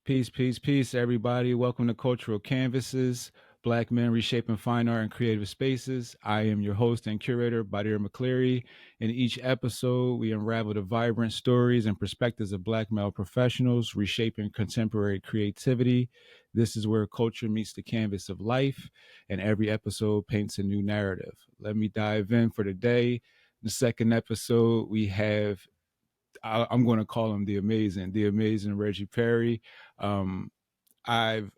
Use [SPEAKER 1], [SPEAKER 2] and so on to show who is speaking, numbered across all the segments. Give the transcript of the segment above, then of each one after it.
[SPEAKER 1] Peace, peace, peace, everybody. Welcome to Cultural Canvases, Black Men Reshaping Fine Art and Creative Spaces. I am your host and curator, Badir McCleary. In each episode, we unravel the vibrant stories and perspectives of Black male professionals reshaping contemporary creativity. This is where culture meets the canvas of life, and every episode paints a new narrative. Let me dive in for today. The second episode, we have I'm going to call him the amazing Reggie Perry. Um, I've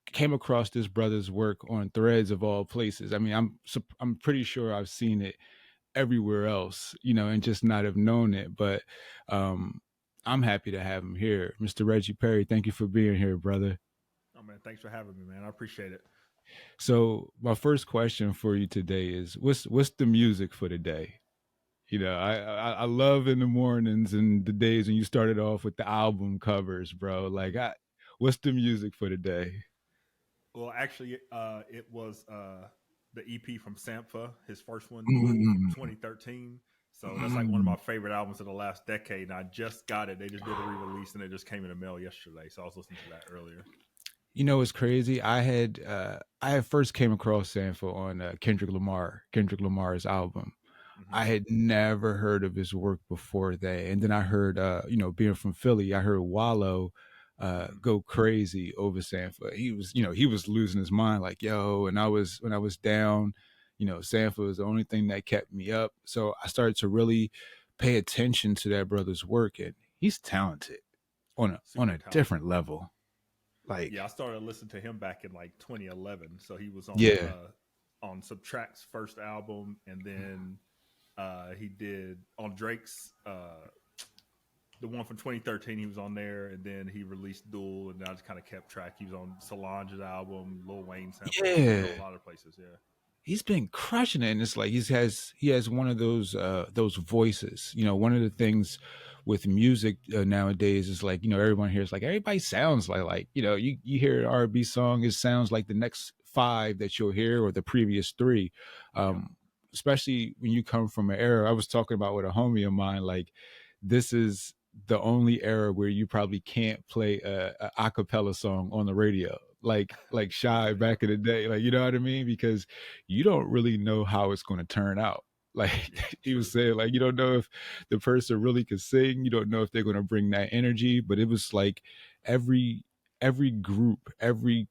[SPEAKER 1] came across this brother's work on Threads of all places. I mean, I'm pretty sure I've seen it everywhere else, and just not have known it. But um, I'm happy to have him here, Mr. Reggie Perry. Thank you for being here, brother.
[SPEAKER 2] Oh man, thanks for having me, man. I appreciate it.
[SPEAKER 1] So my first question for you today is, what's the music for today? I love in the mornings and the days when you started off with the album covers, bro. What's the music for today?
[SPEAKER 2] Well, actually, it was the EP from Sampha, his first one, Duel from
[SPEAKER 1] Mm,
[SPEAKER 2] 2013. So that's like one of
[SPEAKER 1] mm.
[SPEAKER 2] my favorite albums of the last decade. And I just got it. They just did a re-release and it just came in the mail yesterday. So I was listening to that earlier.
[SPEAKER 1] It's crazy. I had first came across Sanford on Kendrick Lamar's album.
[SPEAKER 2] Hmm.
[SPEAKER 1] I had never heard of his work before that, and then I heard, being from Philly, I heard Wallow
[SPEAKER 2] Hmm.
[SPEAKER 1] go crazy over Sanford. He was losing his mind, like yo. And when I was down, Sanford was the only thing that kept me up. So I started to really pay attention to that brother's work, and he's talented on
[SPEAKER 2] Super
[SPEAKER 1] a
[SPEAKER 2] talented.
[SPEAKER 1] different level. Like,
[SPEAKER 2] Yeah, I started listening to him back in like 2011. So he was
[SPEAKER 1] yeah.
[SPEAKER 2] on Subtract's first album, and then he did on Drake's the one from 2013. He was on there, and then he released Duel, and I just kind of kept track. He was on Solange's album, Lil Wayne samples. He's been
[SPEAKER 1] Yeah,
[SPEAKER 2] on a lot of places. Yeah,
[SPEAKER 1] he's been crushing it, and it's like he has one of those voices. One of the things with music nowadays is like, everyone hears, like, everybody sounds like, you hear an R&B song, it sounds like the next five that you'll hear or the previous three.
[SPEAKER 2] yeah,
[SPEAKER 1] um Especially when you come from an era, I was talking about with a homie of mine, like, this is the only era where you probably can't play a acapella song on the radio, like Shy
[SPEAKER 2] definitely. Yeah,
[SPEAKER 1] back in the day, like, you know what I mean? Because you don't really know how it's going to turn out.
[SPEAKER 2] yeah,
[SPEAKER 1] Like he was
[SPEAKER 2] true.
[SPEAKER 1] saying, like, you don't know if the person really could sing, you don't know if they're going to bring that energy. But it was like every group, every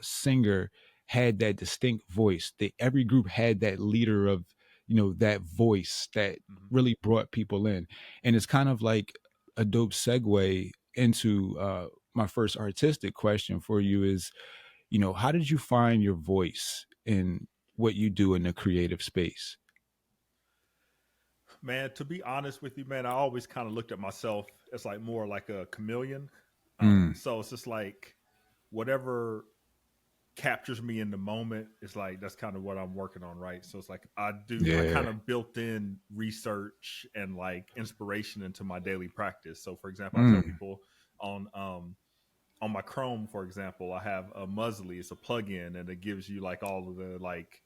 [SPEAKER 1] singer had that distinct voice. Every group had that leader of, that voice that
[SPEAKER 2] Hmm.
[SPEAKER 1] really brought people in. And it's kind of like a dope segue into my first artistic question for you is, how did you find your voice in what you do in the creative space?
[SPEAKER 2] Man, to be honest with you, man, I always kind of looked at myself as like more like a chameleon.
[SPEAKER 1] Mm,
[SPEAKER 2] So it's just like whatever captures me in the moment is like that's kind of what I'm working on, right? So it's like I kind
[SPEAKER 1] yeah.
[SPEAKER 2] of built in research and like inspiration into my daily practice. So for example, I tell
[SPEAKER 1] Mm,
[SPEAKER 2] people on on my Chrome, for example, I have a Muesli. It's a plugin and it gives you like all of the like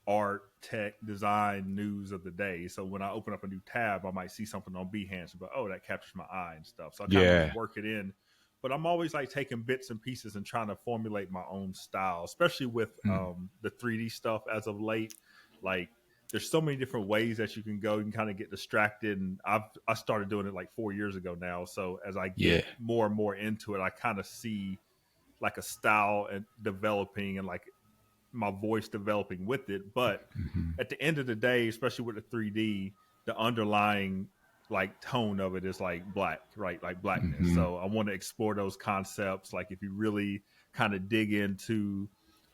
[SPEAKER 2] art, tech, design news of the day. So when I open up a new tab, I might see something on Behance, but oh, that captures my eye and stuff. So I kind of just
[SPEAKER 1] yeah.
[SPEAKER 2] work it in. But I'm always like taking bits and pieces and trying to formulate my own style, especially with
[SPEAKER 1] Mm,
[SPEAKER 2] the 3D stuff as of late. Like there's so many different ways that you can go. You can kind of get distracted, and I started doing it like 4 years ago now. So as I get
[SPEAKER 1] yeah.
[SPEAKER 2] more and more into it, I kind of see like a style and developing and like my voice developing with it. But
[SPEAKER 1] Hmm.
[SPEAKER 2] at the end of the day, especially with the 3D, the underlying like tone of it is like black, right? Like blackness.
[SPEAKER 1] Hmm.
[SPEAKER 2] So I want to explore those concepts. Like if you really kind of dig into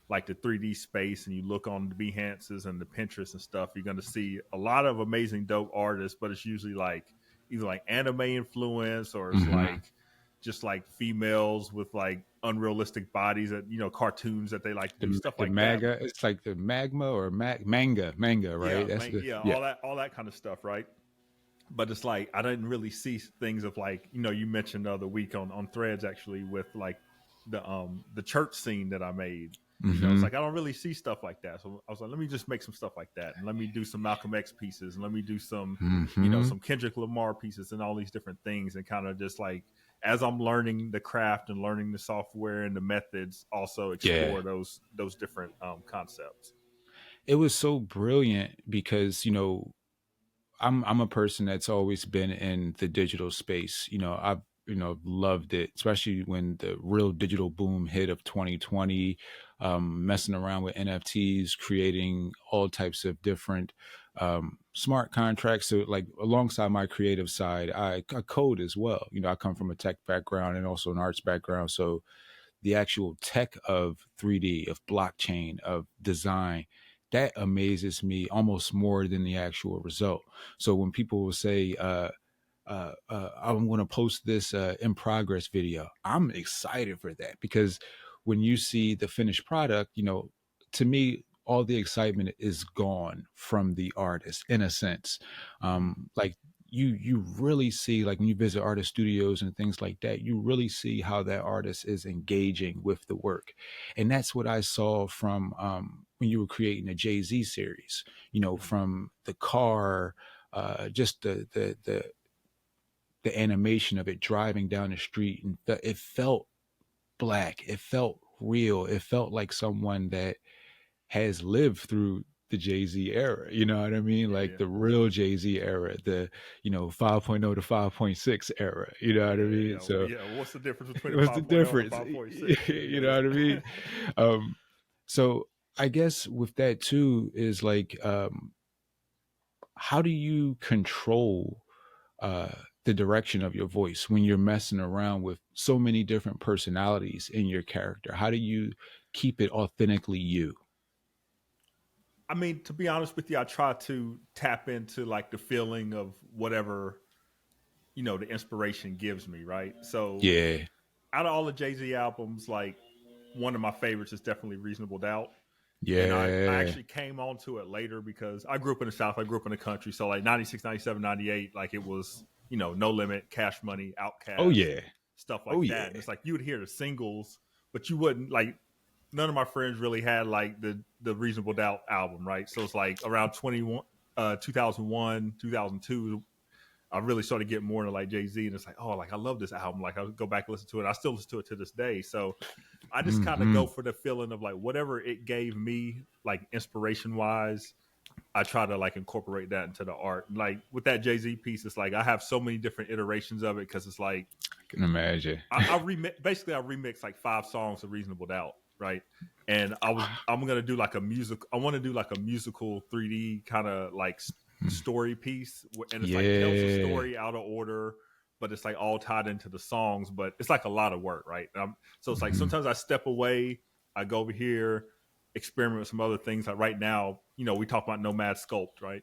[SPEAKER 2] like the 3D space and you look on the Behances and the Pinterest and stuff, you're going to see a lot of amazing dope artists, but it's usually like either like anime influence or it's
[SPEAKER 1] Hmm.
[SPEAKER 2] like just like females with like unrealistic bodies that cartoons that they like to do stuff
[SPEAKER 1] The
[SPEAKER 2] like that.
[SPEAKER 1] maga, it's like the magma or manga, right?
[SPEAKER 2] Yeah,
[SPEAKER 1] That's the,
[SPEAKER 2] yeah,
[SPEAKER 1] yeah.
[SPEAKER 2] all that kind of stuff, right? But it's like I didn't really see things of like you mentioned the other week on Threads actually with like the church scene that I made. It's
[SPEAKER 1] Mm-hmm.
[SPEAKER 2] like I don't really see stuff like that. So I was like, let me just make some stuff like that, and let me do some Malcolm X pieces, and let me do some,
[SPEAKER 1] Mm-hmm.
[SPEAKER 2] some Kendrick Lamar pieces, and all these different things, and kind of just like as I'm learning the craft and learning the software and the methods, also
[SPEAKER 1] Yeah.
[SPEAKER 2] explore those different concepts.
[SPEAKER 1] It was so brilliant because, I'm a person that's always been in the digital space. I've loved it, especially when the real digital boom hit of 2020. Messing around with NFTs, creating all types of different smart contracts. So, like alongside my creative side, I code as well. I come from a tech background and also an arts background. So the actual tech of 3D, of blockchain, of design, that amazes me almost more than the actual result. So when people will say, I'm going to post this in progress video, I'm excited for that because when you see the finished product, to me, all the excitement is gone from the artist in a sense.
[SPEAKER 2] Mm-hmm.
[SPEAKER 1] Like you really see, like when you visit artist studios and things like that, you really see how that artist is engaging with the work. And that's what I saw from when you were creating the Jay-Z series, from the car, just the animation of it driving down the street, and it felt black, it felt real, it felt like someone that has lived through the Jay-Z era, you know what I mean?
[SPEAKER 2] Yeah,
[SPEAKER 1] Like
[SPEAKER 2] yeah,
[SPEAKER 1] the real Jay-Z era, the 5.0 to 5.6 era, you know what I
[SPEAKER 2] yeah,
[SPEAKER 1] mean?
[SPEAKER 2] yeah. Well,
[SPEAKER 1] So
[SPEAKER 2] yeah. What's the difference between a
[SPEAKER 1] what's the
[SPEAKER 2] 5.0 and a
[SPEAKER 1] difference?
[SPEAKER 2] 5.6? Yeah,
[SPEAKER 1] You know what I mean?
[SPEAKER 2] yeah.
[SPEAKER 1] um so I guess with that too is like, how do you control uh, the direction of your voice when you're messing around with so many different personalities in your character? How do you keep it authentically you?
[SPEAKER 2] I mean, to be honest with you, I try to tap into like the feeling of whatever the inspiration gives me, right? So
[SPEAKER 1] Yeah,
[SPEAKER 2] out of all the Jay-Z albums, like one of my favorites is definitely Reasonable Doubt. And I
[SPEAKER 1] yeah.
[SPEAKER 2] actually came onto it later because I grew up in the South, I grew up in the country. So like 96, 97, 98, like it was, No Limit, Cash Money,
[SPEAKER 1] Oh
[SPEAKER 2] Outcast,
[SPEAKER 1] yeah.
[SPEAKER 2] stuff
[SPEAKER 1] Oh
[SPEAKER 2] like that. And
[SPEAKER 1] yeah.
[SPEAKER 2] it's like you would hear the singles, but you wouldn't like none of my friends really had like the Reasonable Doubt album, right? So it's like around 2001, 2002, I really started getting more into like Jay Z, and it's like, oh, like I love this album. Like I would go back and listen to it. I still listen to it to this day. So I just kind of
[SPEAKER 1] Mm-hmm.
[SPEAKER 2] go for the feeling of like whatever it gave me, like inspiration wise. I try to like incorporate that into the art. Like with that Jay Z piece, it's like I have so many different iterations of it because it's like
[SPEAKER 1] I can imagine.
[SPEAKER 2] I remix basically I remixed like 5 songs of Reasonable Doubt, right? And I'm gonna do like a music. I want to do like a musical 3D kind of like story piece, and it's like tells the
[SPEAKER 1] Yeah.
[SPEAKER 2] story out of order, but it's like all tied into the songs. But it's like a lot of work, right? So it's like
[SPEAKER 1] Mm-hmm.
[SPEAKER 2] sometimes I step away, I go over here, experiment with some other things. Like right now, we talk about Nomad Sculpt, right?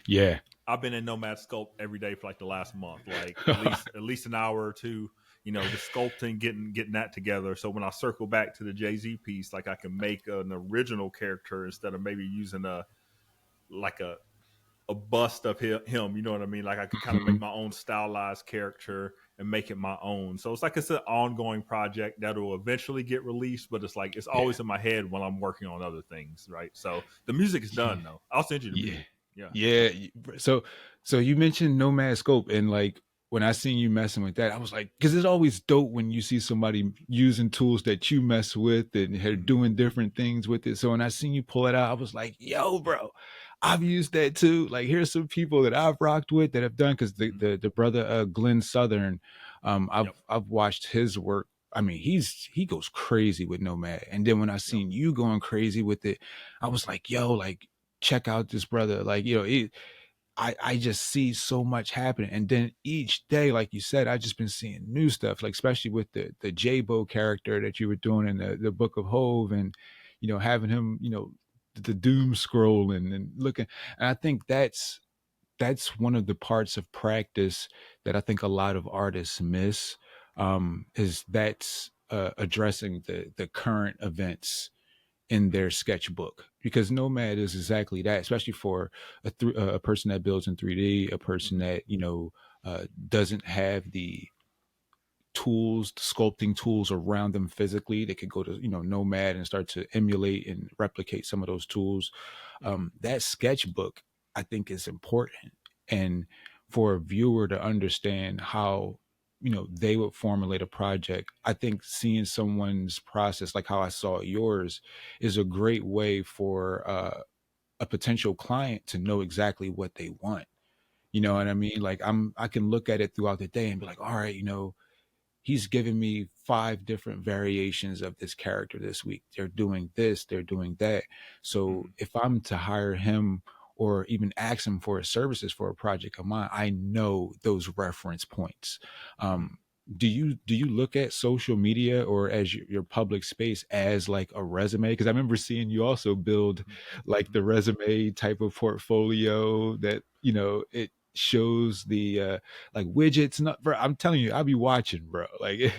[SPEAKER 1] Yeah.
[SPEAKER 2] I've been in Nomad Sculpt every day for like the last month, like at least an hour or two, just sculpting, getting that together. So when I circle back to the Jay-Z piece, like I can make an original character instead of maybe using like a bust of him. You know what I mean? Like I can kind of
[SPEAKER 1] Mm-hmm.
[SPEAKER 2] make my own stylized character and make it my own. So it's an ongoing project that will eventually get released, but it's like it's
[SPEAKER 1] Yeah.
[SPEAKER 2] always in my head when I'm working on other things, right? So the music is
[SPEAKER 1] Yeah.
[SPEAKER 2] done though. I'll send you the
[SPEAKER 1] Yeah.
[SPEAKER 2] music. Yeah.
[SPEAKER 1] Yeah. So you mentioned Nomad Scope, and like when I seen you messing with that, I was like, because it's always dope when you see somebody using tools that you mess with and they're
[SPEAKER 2] Mm-hmm.
[SPEAKER 1] doing different things with it. So when I seen you pull it out, I was like, yo, bro, I've used that too. Like here's some people that I've rocked with that have done, because
[SPEAKER 2] Mm-hmm.
[SPEAKER 1] the brother Glenn Southern, I've
[SPEAKER 2] Yep.
[SPEAKER 1] I've watched his work. I mean, he goes crazy with Nomad. And then when I
[SPEAKER 2] Yep.
[SPEAKER 1] seen you going crazy with it, I was like, yo, like check out this brother. Like, I just see so much happening. And then each day, like you said, I just been seeing new stuff, like especially with the J-Bo character that you were doing in the Book of Hove, and having him, the doom scrolling and looking. And I think that's one of the parts of practice that I think a lot of artists miss, is that's addressing the current events in their sketchbook, because Nomad is exactly that, especially for a person that builds in 3D, a person
[SPEAKER 2] Mm-hmm.
[SPEAKER 1] that doesn't have the tools, sculpting tools around them physically. They could go to, Nomad and start to emulate and replicate some of those tools.
[SPEAKER 2] Mm-hmm.
[SPEAKER 1] That sketchbook, I think, is important. And for a viewer to understand how, they would formulate a project, I think seeing someone's process, like how I saw yours, is a great way for a potential client to know exactly what they want. You know what I mean? Like I can look at it throughout the day and be like, all right, he's given me 5 different variations of this character this week. They're doing this, they're doing that. So
[SPEAKER 2] Mm-hmm.
[SPEAKER 1] if I'm to hire him or even ask him for his services for a project of mine, I know those reference points.
[SPEAKER 2] Mm-hmm.
[SPEAKER 1] Do you look at social media or as your public space as like a resume? Because I remember seeing you also build like the resume type of portfolio that it shows the like widgets. Not, bro, I'm telling you, I'll be watching, bro. Like
[SPEAKER 2] I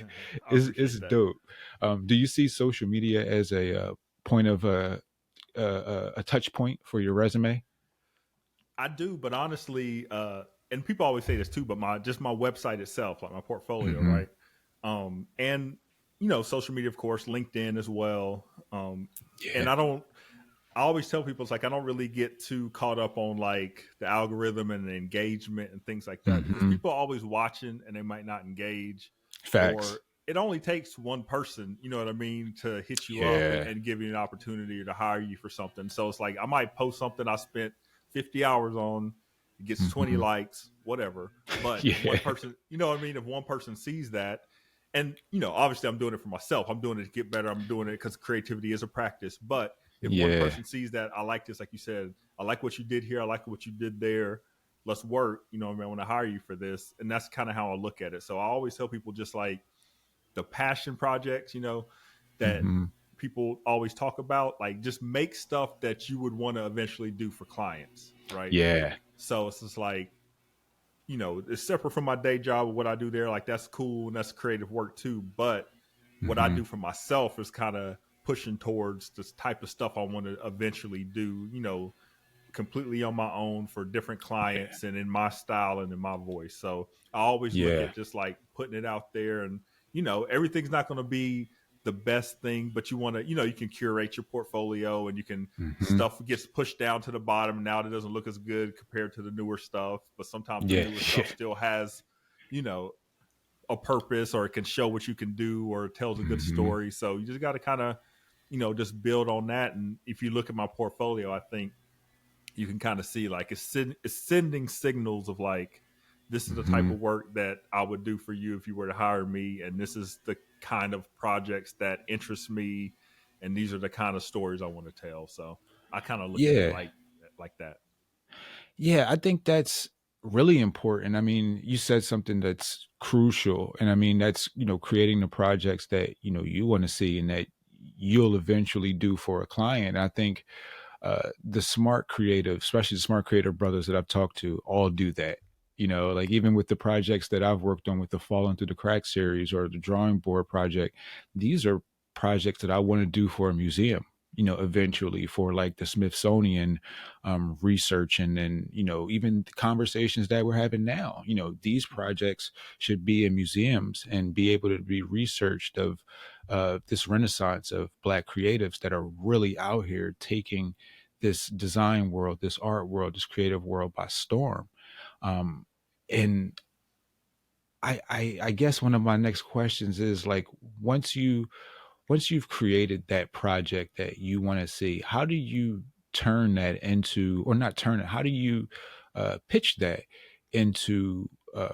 [SPEAKER 1] it's
[SPEAKER 2] appreciate that.
[SPEAKER 1] dope. Do you see social media as a point of a touch point for your resume?
[SPEAKER 2] I do, but honestly, and people always say this too, but my website itself, like my portfolio,
[SPEAKER 1] Mm-hmm.
[SPEAKER 2] right? And social media, of course, LinkedIn as well. And
[SPEAKER 1] Yeah.
[SPEAKER 2] I always tell people it's like I don't really get too caught up on like the algorithm and the engagement and things like that because
[SPEAKER 1] Mm-hmm.
[SPEAKER 2] people are always watching and they might not engage,
[SPEAKER 1] Facts.
[SPEAKER 2] or it only takes one person, you know what I mean, to hit you up
[SPEAKER 1] Yeah.
[SPEAKER 2] and give you an opportunity to hire you for something. So it's like I might post something I spent 50 hours on, it gets 20
[SPEAKER 1] Mm-hmm.
[SPEAKER 2] likes, whatever. But if
[SPEAKER 1] Yeah.
[SPEAKER 2] one person, you know what I mean, if one person sees that, and obviously I'm doing it for myself, I'm doing it to get better, I'm doing it because creativity is a practice. But if one
[SPEAKER 1] Yeah.
[SPEAKER 2] person sees that, I like this, like you said, I like what you did here, I like what you did there, let's work, I mean, I want to hire you for this. And that's kind of how I look at it. So I always tell people just like the passion projects, that
[SPEAKER 1] Mm-hmm.
[SPEAKER 2] people always talk about, like just make stuff that you would want to eventually do for clients, right?
[SPEAKER 1] Yeah.
[SPEAKER 2] So it's just like, it's separate from my day job, what I do there, like that's cool and that's creative work too. But what I
[SPEAKER 1] Mm-hmm.
[SPEAKER 2] do for myself is kind of pushing towards this type of stuff I want to eventually do, completely on my own for different
[SPEAKER 1] Yeah.
[SPEAKER 2] clients and in my style and in my voice. So I always look
[SPEAKER 1] Yeah.
[SPEAKER 2] at just like putting it out there, and everything's not going to be the best thing, but you want to, you can curate your portfolio and you can
[SPEAKER 1] Mm-hmm.
[SPEAKER 2] stuff gets pushed down to the bottom. Now it doesn't look as good compared to the newer stuff, but sometimes the
[SPEAKER 1] Yeah.
[SPEAKER 2] newer stuff still has, you know, a purpose, or it can show what you can do, or it tells a good
[SPEAKER 1] Mm-hmm.
[SPEAKER 2] story. So you just got to kind of, just build on that. And if you look at my portfolio, I think you can kind of see like it's sending signals of like, this is the type
[SPEAKER 1] Mm-hmm.
[SPEAKER 2] of work that I would do for you if you were to hire me, and this is the kind of projects that interest me, and these are the kind of stories I want to tell. So I kind of look at it
[SPEAKER 1] Yeah.
[SPEAKER 2] like that.
[SPEAKER 1] Yeah, I think that's really important. I mean, you said something that's crucial. And I mean, that's, creating the projects that, you want to see and that you'll eventually do for a client. I think the smart creative, especially the smart creative brothers that I've talked to, all do that. Like even with the projects that I've worked on with the Falling Through the Cracks series or the drawing board project, these are projects that I want to do for a museum. Eventually for like the Smithsonian research, and then even the conversations that we're having now. These projects should be in museums and be able to be researched of this renaissance of Black creatives that are really out here taking this design world, this art world, this creative world by storm. Um, and I guess one of my next questions is like, once you've created that project that you want to see, how do you turn that into, or not turn it, how do you pitch that into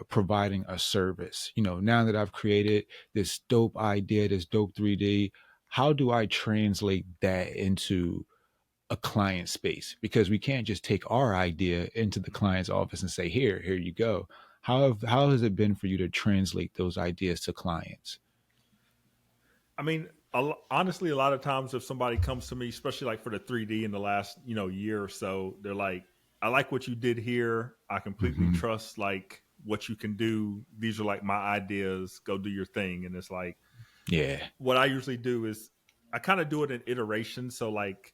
[SPEAKER 1] providing a service? Now that I've created this dope idea, this dope 3D, how do I translate that into a client space? Because we can't just take our idea into the client's office and say, here you go. How has it been for you to translate those ideas to clients?
[SPEAKER 2] I mean, honestly, a lot of times if somebody comes to me, especially like for the 3D in the last year or so, they're like, "I like what you did here. I completely
[SPEAKER 1] Hmm.
[SPEAKER 2] trust like what you can do. These are like my ideas. Go do your thing." And it's like,
[SPEAKER 1] Yeah.
[SPEAKER 2] what I usually do is I kind of do it in iterations. So like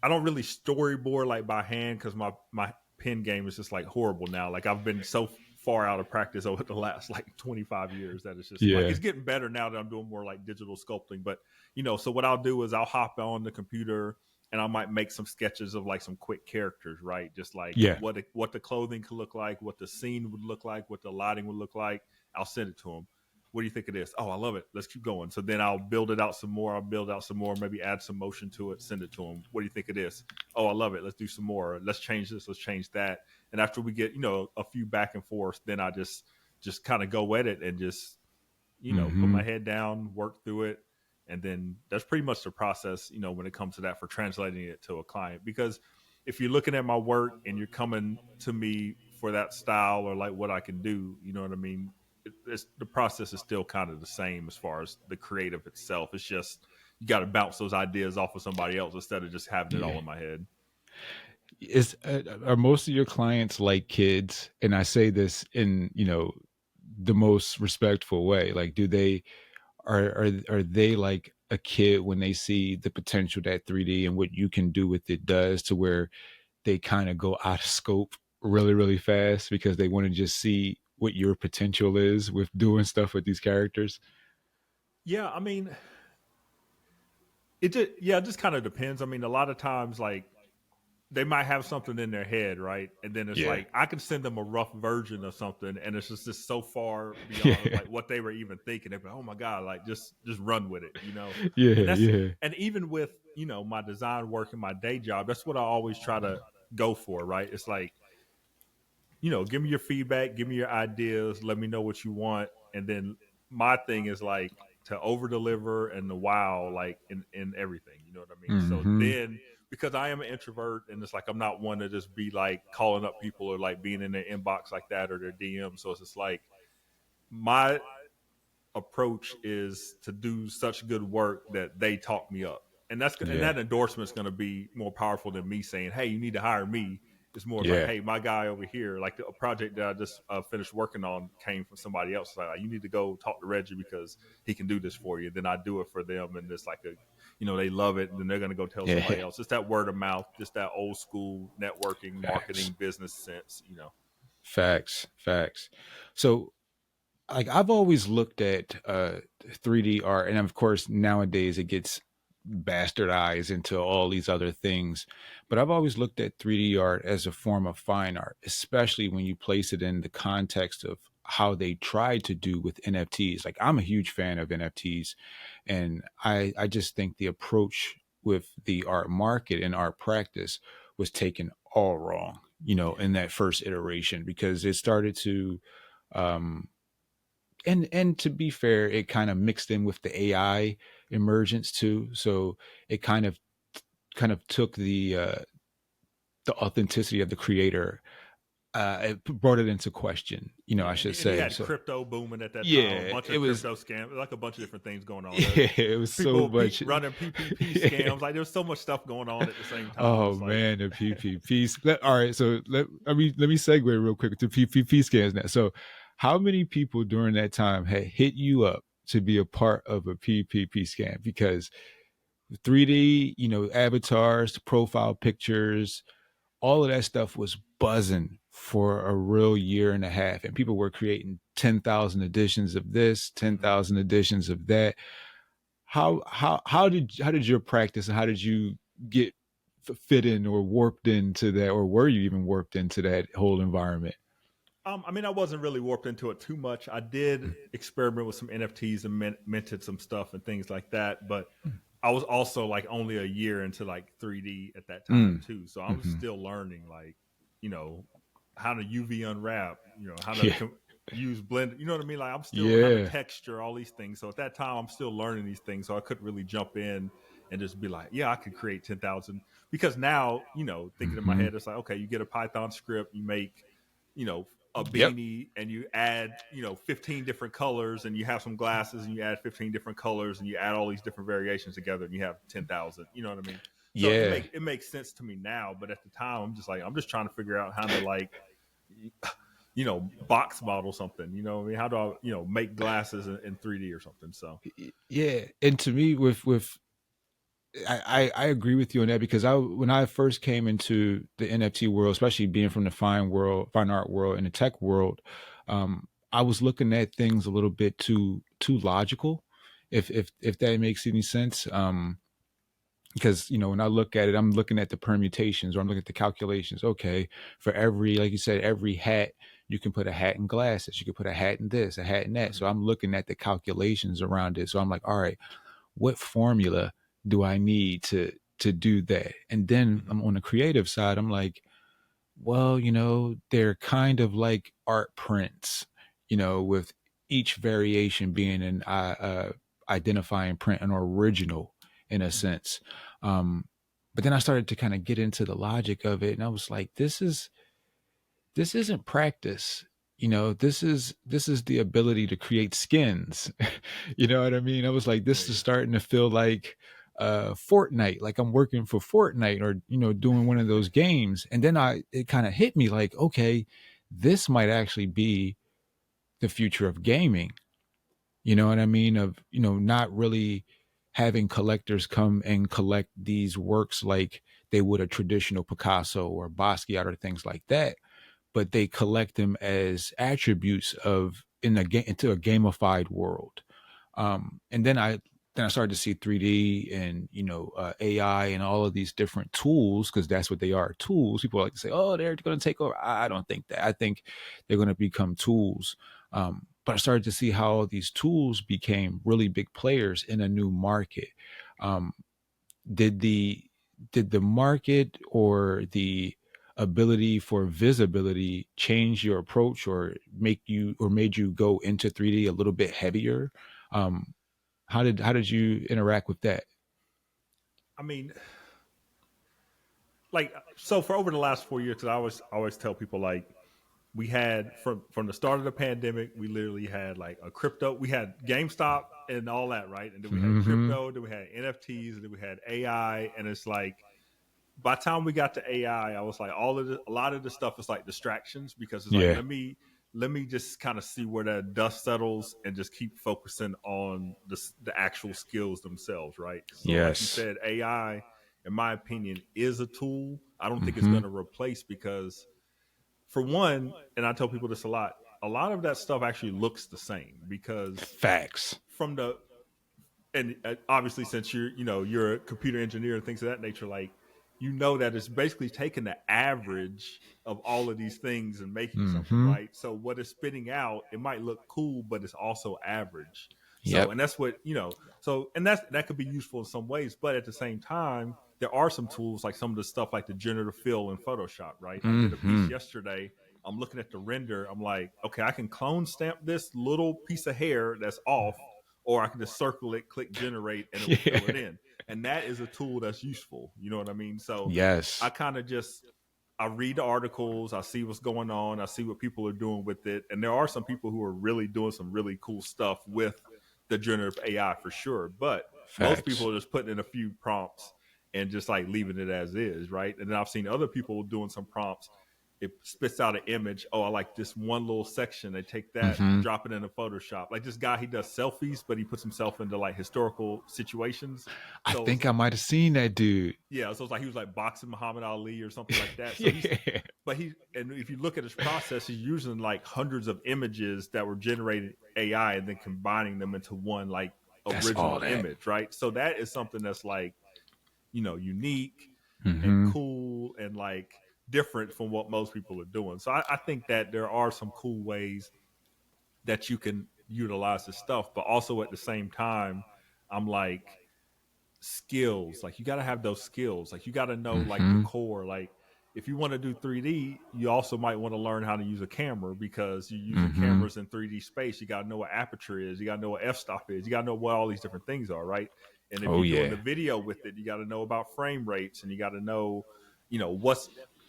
[SPEAKER 2] I don't really storyboard like by hand because my pen game is just like horrible now. Like I've been so far out of practice over the last like 25 years that it's just like
[SPEAKER 1] Yeah.
[SPEAKER 2] it's getting better now that I'm doing more like digital sculpting. But so what I'll do is I'll hop on the computer and I might make some sketches of like some quick characters, right? Just like
[SPEAKER 1] Yeah.
[SPEAKER 2] what the clothing could look like, what the scene would look like, what the lighting would look like. I'll send it to them. What do you think of this? Oh, I love it. Let's keep going. So then I'll build it out some more. I'll build out some more, maybe add some motion to it, send it to them. What do you think of this? Oh, I love it. Let's do some more. Let's change this. Let's change that. And after we get, a few back and forth, then I just kind of go at it and just, put
[SPEAKER 1] Mm-hmm.
[SPEAKER 2] my head down, work through it. And then that's pretty much the process, when it comes to that for translating it to a client. Because if you're looking at my work and you're coming to me for that style or like what I can do, you know what I mean? The process is still kind of the same as far as the creative itself. It's just you got to bounce those ideas off of somebody else instead of just having it
[SPEAKER 1] Yeah.
[SPEAKER 2] all in my head.
[SPEAKER 1] Is Are most of your clients like kids? And I say this in the most respectful way. Like, do they are they like a kid when they see the potential that 3D and what you can do with it does, to where they kind of go out of scope really really fast because they want to just see what your potential is with doing stuff with these characters?
[SPEAKER 2] Yeah, I mean, it just kind of depends. I mean, a lot of times like they might have something in their head, right? And then it's
[SPEAKER 1] Yeah.
[SPEAKER 2] like I can send them a rough version of something, and it's just so far beyond
[SPEAKER 1] Yeah.
[SPEAKER 2] like what they were even thinking. They're like, "Oh my god!" Like just run with it.
[SPEAKER 1] Yeah.
[SPEAKER 2] And
[SPEAKER 1] Yeah.
[SPEAKER 2] and even with my design work and my day job, that's what I always try to go for, right? It's like give me your feedback, give me your ideas, let me know what you want, and then my thing is like to over deliver and the wow, like in everything. You know what I mean? So
[SPEAKER 1] Mm-hmm.
[SPEAKER 2] then, because I am an introvert, and it's like I'm not one to just be like calling up people or like being in their inbox like that or their DM. So it's just like my approach is to do such good work that they talk me up, and
[SPEAKER 1] Yeah.
[SPEAKER 2] that endorsement is going to be more powerful than me saying, "Hey, you need to hire me." It's more like,
[SPEAKER 1] Yeah.
[SPEAKER 2] "Hey, my guy over here, like a project that I just finished working on, came from somebody else. Like, you need to go talk to Reggie because he can do this for you." Then I do it for them, and it's like they love it, and then they're going to go tell
[SPEAKER 1] Yeah.
[SPEAKER 2] somebody else. It's that word of mouth, just that old school networking,
[SPEAKER 1] Facts.
[SPEAKER 2] marketing, business sense.
[SPEAKER 1] Facts. Facts. So, like, I've always looked at 3D art, and of course nowadays it gets bastardized into all these other things, but I've always looked at 3D art as a form of fine art, especially when you place it in the context of how they tried to do with NFTs. Like, I'm a huge fan of NFTs, and I just think the approach with the art market and art practice was taken all wrong,
[SPEAKER 2] Yeah.
[SPEAKER 1] in that first iteration, because it started to um and to be fair, it kind of mixed in with the AI emergence too. So it kind of took the authenticity of the creator. It brought it into question,
[SPEAKER 2] Yeah,
[SPEAKER 1] I
[SPEAKER 2] and,
[SPEAKER 1] should
[SPEAKER 2] and you
[SPEAKER 1] say.
[SPEAKER 2] had
[SPEAKER 1] So
[SPEAKER 2] crypto booming at that time, a
[SPEAKER 1] yeah,
[SPEAKER 2] bunch
[SPEAKER 1] it
[SPEAKER 2] of
[SPEAKER 1] was.
[SPEAKER 2] crypto scams, like a bunch of different things going on.
[SPEAKER 1] Yeah, it was so
[SPEAKER 2] People
[SPEAKER 1] much.
[SPEAKER 2] running PPP scams, like there was so much stuff going on at the same time.
[SPEAKER 1] Oh
[SPEAKER 2] It's like,
[SPEAKER 1] man, the PPP. All right, so let me segue real quick to PPP scans now. So, how many people during that time had hit you up to be a part of a PPP scan? Because 3D, avatars, profile pictures, all of that stuff was buzzing for a real year and a half. And people were creating 10,000 editions of this,
[SPEAKER 2] mhm.
[SPEAKER 1] 10,000 editions of that. How did your practice, and how did you get fit in or warped into that, or were you even warped into that whole environment?
[SPEAKER 2] I mean, I wasn't really warped into it too much. I did experiment with some NFTs and minted some stuff and things like that, but I was also like only a year into like 3D at that time
[SPEAKER 1] Mm.
[SPEAKER 2] too, so I was
[SPEAKER 1] Hmm.
[SPEAKER 2] still learning like you know how to UV unwrap, how to
[SPEAKER 1] Yeah.
[SPEAKER 2] use blend. You know what I mean? Like I'm still how to
[SPEAKER 1] Yeah.
[SPEAKER 2] texture all these things. So at that time, I'm still learning these things, so I couldn't really jump in and just be like, yeah, I could create 10,000 because now thinking in my
[SPEAKER 1] Hmm.
[SPEAKER 2] head, it's like okay, you get a Python script, you make you know a
[SPEAKER 1] Yep.
[SPEAKER 2] beanie and you add 15 different colors and you have some glasses and you add 15 different colors and you add all these different variations together and you have 10,000, you know what I mean? So it
[SPEAKER 1] Yeah.
[SPEAKER 2] makes sense to me now, but at the time I'm just trying to figure out how to like box model something, what I mean? How do I make glasses in 3D or something? So
[SPEAKER 1] Yeah. And to me, with I agree with you on that, because when I first came into the NFT world, especially being from the fine art world and the tech world, I was looking at things a little bit too logical, if that makes any sense. Because when I look at it, I'm looking at the permutations, or I'm looking at the calculations. Okay, for every, like you said, every hat, you can put a hat in glasses, you can put a hat in this, a hat in that. So
[SPEAKER 2] Mhm.
[SPEAKER 1] I'm looking at the calculations around it. So I'm like, all right, what formula do I need to do that? And then
[SPEAKER 2] Mhm.
[SPEAKER 1] I'm on the creative side. I'm like, well, they're kind of like art prints, with each variation being an identifying print, an original in a
[SPEAKER 2] Mhm.
[SPEAKER 1] sense. But then I started to kind of get into the logic of it, and I was like, this isn't practice. This is the ability to create skins. You know what I mean? I was like,
[SPEAKER 2] Yeah,
[SPEAKER 1] this is
[SPEAKER 2] yeah.
[SPEAKER 1] starting to feel like Fortnite, like I'm working for Fortnite, or doing one of those games. And then it kind of hit me like, okay, this might actually be the future of gaming. You know what I mean? Of not really having collectors come and collect these works like they would a traditional Picasso or Basquiat or things like that, but they collect them as attributes of in a game into a gamified world. And then I started to see 3D and AI and all of these different tools, because that's what they are, tools. People like to say, "Oh, they're going to take over." I don't think that. I think they're going to become tools. But I started to see how all these tools became really big players in a new market. Um, did the market or the ability for visibility change your approach, or made you go into 3D a little bit heavier? um how did you interact with that?
[SPEAKER 2] I mean, like, so for over the last 4 years, because I always tell people, like, we had from the start of the pandemic, we literally had like a crypto, we had GameStop and all that, right? And then we had
[SPEAKER 1] Mm-hmm.
[SPEAKER 2] crypto, then we had NFTs, and then we had AI. And it's like, by the time we got to AI, I was like, a lot of the stuff is like distractions, because it's like,
[SPEAKER 1] Yeah.
[SPEAKER 2] let me just kind of see where that dust settles and just keep focusing on the actual skills themselves, right? So like you
[SPEAKER 1] Yes.
[SPEAKER 2] said, AI, in my opinion, is a tool. I don't think it's
[SPEAKER 1] Mm-hmm.
[SPEAKER 2] going to replace, because for one, and I tell people this a lot of that stuff actually looks the same, because
[SPEAKER 1] Facts.
[SPEAKER 2] from the and obviously, since you're a computer engineer and things of that nature, like, that it's basically taking the average of all of these things and making something,
[SPEAKER 1] Mm-hmm.
[SPEAKER 2] right? So what it's spitting out, it might look cool, but it's also average. So,
[SPEAKER 1] Yep.
[SPEAKER 2] and that's what so, and that could be useful in some ways, but at the same time, there are some tools, like some of the stuff like the generative fill in Photoshop, right? I did a piece
[SPEAKER 1] Mm-hmm.
[SPEAKER 2] yesterday. I'm looking at the render, I'm like, okay, I can clone stamp this little piece of hair that's off, or I can just circle it, click generate, and it will fill it
[SPEAKER 1] Yeah.
[SPEAKER 2] in. And that is a tool that's useful. You know what I mean? So I
[SPEAKER 1] Yes.
[SPEAKER 2] kind of just I read the articles, I see what's going on, I see what people are doing with it, and there are some people who are really doing some really cool stuff with the generative AI for sure. But most
[SPEAKER 1] Facts.
[SPEAKER 2] people are just putting in a few prompts and just like leaving it as is, right? And then I've seen other people doing some prompts, it spits out an image. Oh, I like this one little section. They take that,
[SPEAKER 1] Mm-hmm.
[SPEAKER 2] drop it into Photoshop. Like this guy, he does selfies, but he puts himself into like historical situations.
[SPEAKER 1] I
[SPEAKER 2] So it's
[SPEAKER 1] think I might have seen that dude.
[SPEAKER 2] yeah, so it's like he was like boxing Muhammad Ali or something like that. So
[SPEAKER 1] Yeah.
[SPEAKER 2] and if you look at his process, he's using like hundreds of images that were generated AI and then combining them into one like
[SPEAKER 1] That's all
[SPEAKER 2] original
[SPEAKER 1] that.
[SPEAKER 2] image, right? So that is something that's like, unique and
[SPEAKER 1] Mm-hmm.
[SPEAKER 2] cool and like different from what most people are doing. So I think that there are some cool ways that you can utilize this stuff, but also at the same time, I'm like, skills, like you got to have those skills, like you got to know like the
[SPEAKER 1] Mm-hmm.
[SPEAKER 2] core, like if you want to do 3D, you also might want to learn how to use a camera, because you're using
[SPEAKER 1] Mm-hmm.
[SPEAKER 2] cameras in 3D space. You got to know what aperture is, you got to know what f-stop is, you got to know what all these different things are, right? And if
[SPEAKER 1] Oh
[SPEAKER 2] you're doing the
[SPEAKER 1] yeah.
[SPEAKER 2] video with it, you got to know about frame rates, and you got to know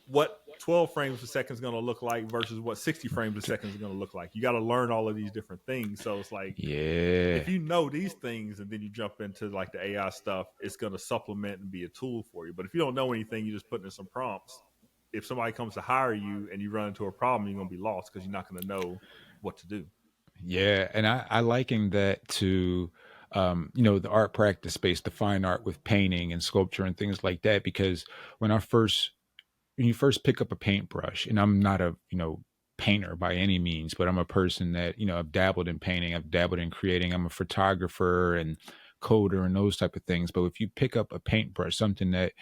[SPEAKER 2] what 12 frames a second is going to look like versus what 60 frames a second is going to look like. You got to learn all of these different things. So it's like, if
[SPEAKER 1] Yeah.
[SPEAKER 2] you know these things and then you jump into like the AI stuff, it's going to supplement and be a tool for you. But if you don't know anything, you just put in some prompts. If somebody comes to hire you and you run into a problem, you're going to be lost, because you're not going to know what to do.
[SPEAKER 1] Yeah, and I liken that to the art practice space, the fine art with painting and sculpture and things like that. Because when I first when you first pick up a paintbrush, and I'm not a painter by any means, but I'm a person that, I've dabbled in painting, I've dabbled in creating. I'm a photographer and coder and those type of things. But if you pick up a paintbrush, something that